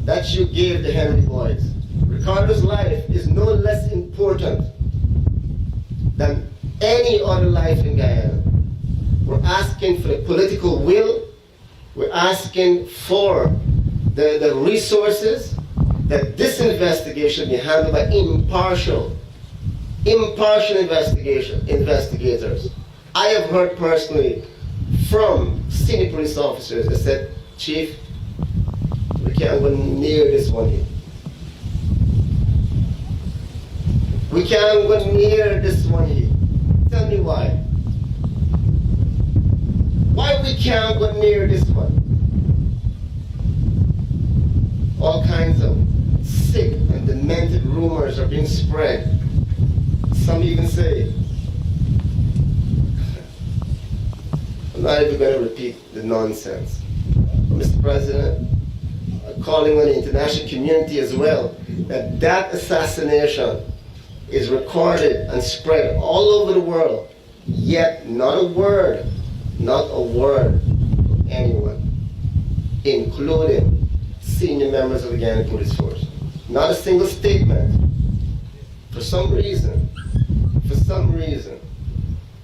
that you gave the Henry Boys. Ricardo's life is no less important than any other life in Guyana. We're asking for the political will. We're asking for the resources that this investigation be handled by impartial investigators. I have heard personally from senior police officers that said, Chief, we can't go near this one here. We can't go near this one here. Tell me why. Why we can't go near this one? All kinds of sick and demented rumors are being spread. Some even say, I'm not even going to repeat the nonsense. But Mr. President, I'm calling on the international community as well, that assassination is recorded and spread all over the world, yet not a word from anyone, including senior members of the Guyana Police Force. Not a single statement. For some reason,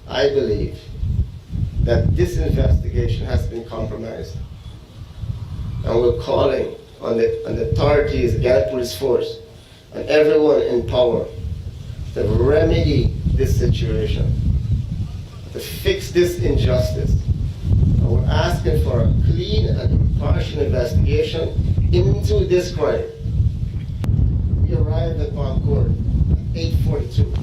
I believe that this investigation has been compromised. And we're calling on the authorities, the Guyana Police Force, and everyone in power to remedy this situation, to fix this injustice. And we're asking for a clean and impartial investigation into this crime. We arrived at Concord at 8:42.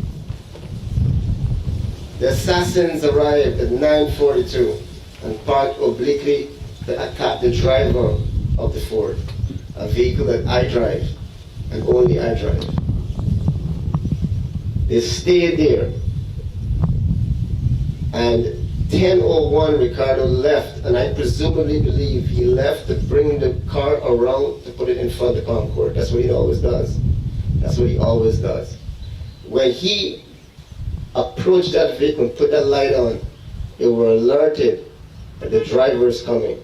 The assassins arrived at 9:42 and parked obliquely to attack the driver of the Ford, a vehicle that I drive, and only I drive. They stayed there, and 10:01 Ricardo left, and I presumably believe he left to bring the car around to put it in front of the Concord. That's what he always does. When he approached that vehicle and put that light on, they were alerted that the driver is coming,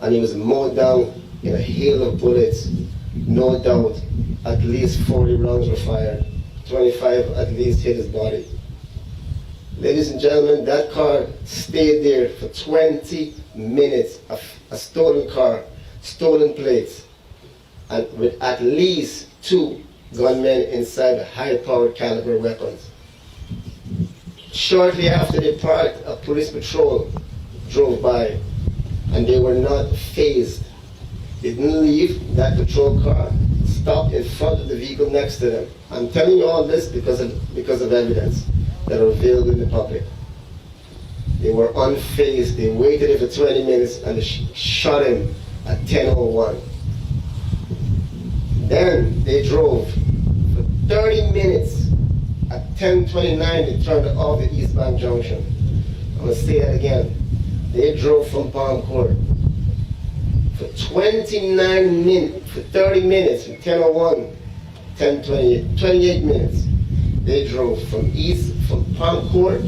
and he was mowed down in a hail of bullets. No doubt, at least 40 rounds were fired. 25 at least hit his body. Ladies and gentlemen, that car stayed there for 20 minutes. A stolen car, stolen plates, and with at least 2 gunmen inside with high-powered caliber weapons. Shortly after they parked, a police patrol drove by, and they were not fazed. They didn't leave that patrol car, stopped in front of the vehicle next to them. I'm telling you all this because of evidence that are available in the public. They were unfazed. They waited for 20 minutes and they shot him at 10:01. Then they drove for 30 minutes. At 10:29, they turned off the East Bank Junction. I'm going to say that again. They drove from Palm Court for 29 minutes, for 30 minutes, from 10:01, 10:28, 28 minutes. They drove from Palm Court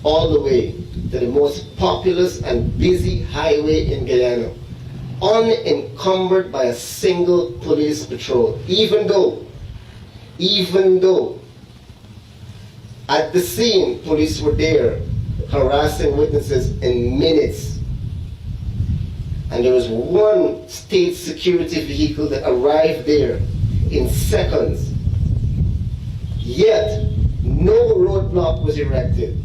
all the way to the most populous and busy highway in Guyana, unencumbered by a single police patrol, even though at the scene, police were there harassing witnesses in minutes. And there was one state security vehicle that arrived there in seconds. Yet, no roadblock was erected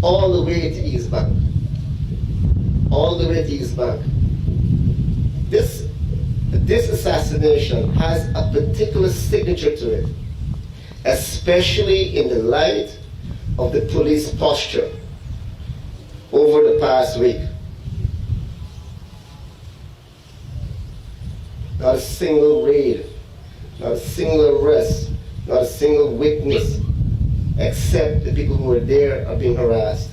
all the way to East Bank. All the way to East Bank. This assassination has a particular signature to it, especially in the light of the police posture over the past week. Not a single raid, not a single arrest, not a single witness, except the people who were there are being harassed.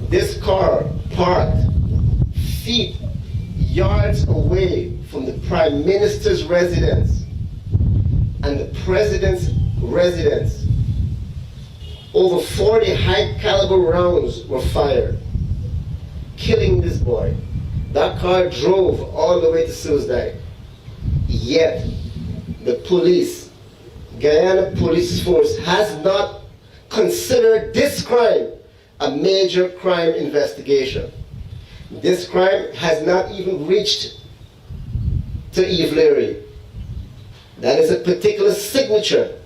This car parked feet, yards away from the Prime Minister's residence and the President's residence. Over 40 high caliber rounds were fired, killing this boy. That car drove all the way to Suicide. Yet, the police, Guyana Police Force, has not considered this crime a major crime investigation. This crime has not even reached to Eve Leary. That is a particular signature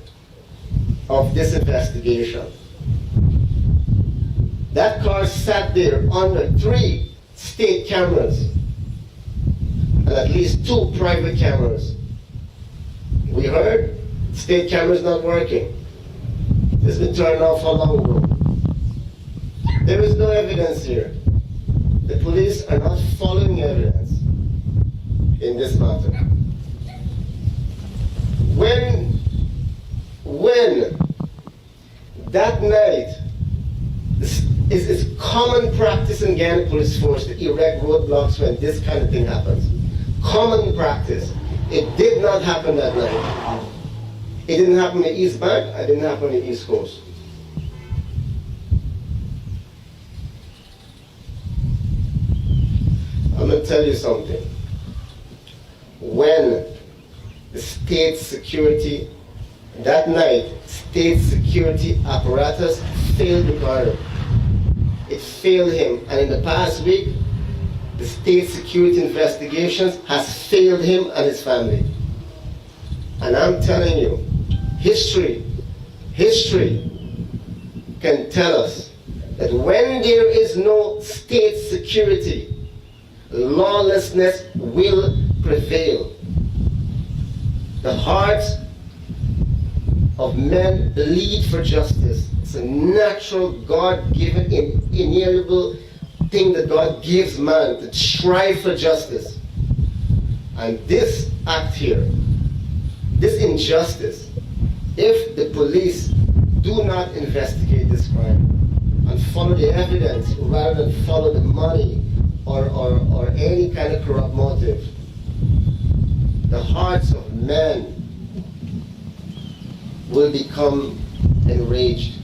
of this investigation. That car sat there under 3 state cameras and at least 2 private cameras. We heard state cameras not working. It's been turned off for long ago. There is no evidence here. The police are not following evidence in this matter. When that night, it's common practice in Guyana Police Force to erect roadblocks when this kind of thing happens. Common practice. It did not happen that night. It didn't happen in East Bank, it didn't happen in East Coast. I'm going to tell you something. When the state security, that night, state security apparatus failed Ricardo. It failed him, and in the past week, the state security investigations has failed him and his family. And I'm telling you, history can tell us that when there is no state security, lawlessness will prevail. The hearts of men bleed for justice. It's a natural, God-given, inalienable thing that God gives man, to strive for justice. And this act here, this injustice, if the police do not investigate this crime and follow the evidence rather than follow the money or any kind of corrupt motive, the hearts of men will become enraged.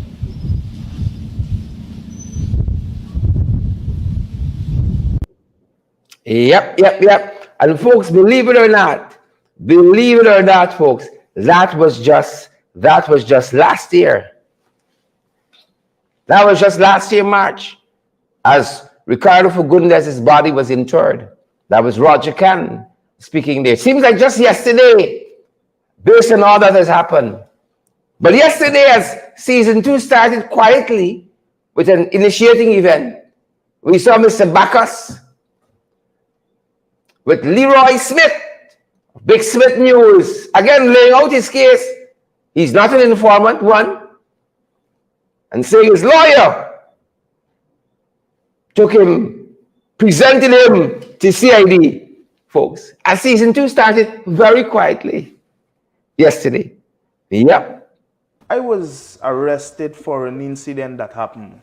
Yep. And folks, believe it or not, folks, that was just last year. That was just last year, March, as Ricardo Fagundes' body was interred. That was Roger Cannon speaking there. Seems like just yesterday, based on all that has happened. But yesterday, as season 2 started quietly with an initiating event, we saw Mr. Bacchus with Leroy Smith, Big Smith News, again laying out his case. He's not an informant, one, and saying his lawyer took him, presented him to CID, folks. As season 2 started very quietly yesterday. Yep. I was arrested for an incident that happened,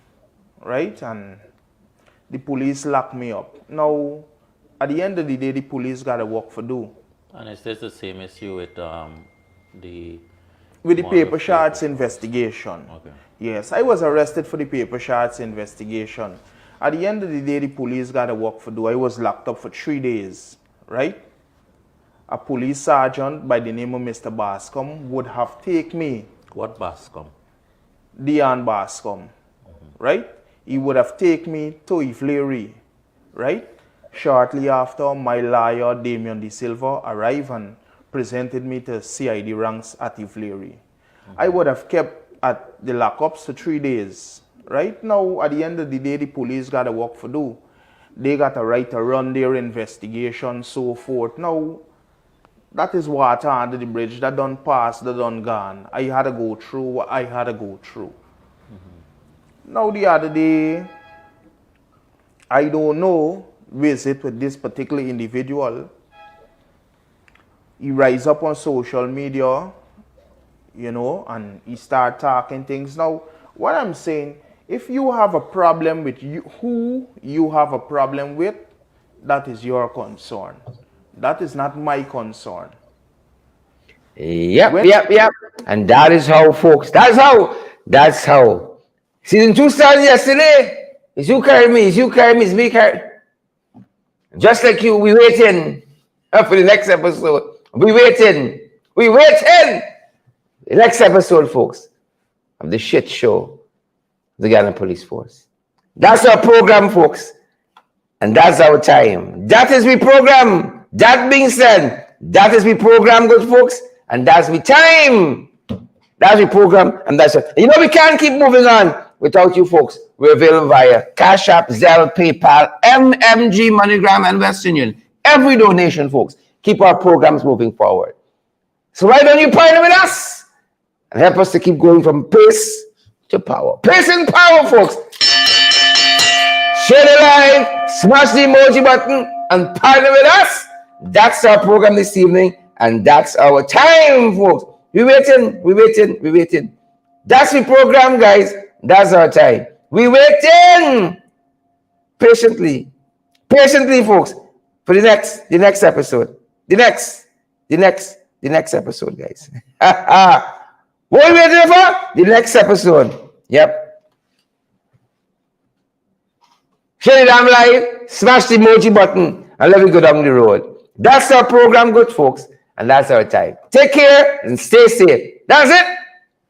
right? And the police locked me up. Now, at the end of the day, the police got a work for do. And is this the same issue with the Paper shots investigation? Okay. Yes, I was arrested for the paper shots investigation. At the end of the day, the police got a work for do. I was locked up for 3 days, right? A police sergeant by the name of Mr. Bascom would have taken me. What Bascom? Dion Bascom, right? He would have taken me to Ifleary, right? Shortly after, my lawyer, Damian De Silva, arrived and presented me to CID ranks at Ifleary. I would have kept at the lockups for 3 days, right? Now, at the end of the day, the police got a work for do. They got a right to run their investigation, so forth. Now, that is water under the bridge. That done passed, that done gone. I had to go through what I had to go through. Now, the other day, I don't know, visit with this particular individual. He rise up on social media, you know, and he start talking things. Now, what I'm saying, if you have a problem with who you have a problem with, that is your concern. That is not my concern. Yep. And that is how, folks, that's how. Season 2 started yesterday. It's you carry me, it's me carry. Just like you, we waiting for the next episode. We waiting. The next episode, folks, of the shit show, the Ghana Police Force. That's our program, folks. And that's our time. That is we program. That being said, that is we program, good folks. And that's we time. That's we program. And that's it. You know, we can't keep moving on without you folks. We're available via Cash App, Zelle, PayPal, MMG, MoneyGram, and Western Union. Every donation, folks. Keep our programs moving forward. So why don't you partner with us and help us to keep going from pace to power? Pace and power, folks. Share the live, smash the emoji button, and partner with us. That's our program this evening, and that's our time, folks. We waiting. That's the program, guys. That's our time. We waiting patiently, folks, for the next episode. The next episode, guys. What are we waiting for? The next episode. Yep. Share it down live, smash the emoji button, and let me go down the road. That's our program, good folks, and that's our time. Take care and stay safe. That's it.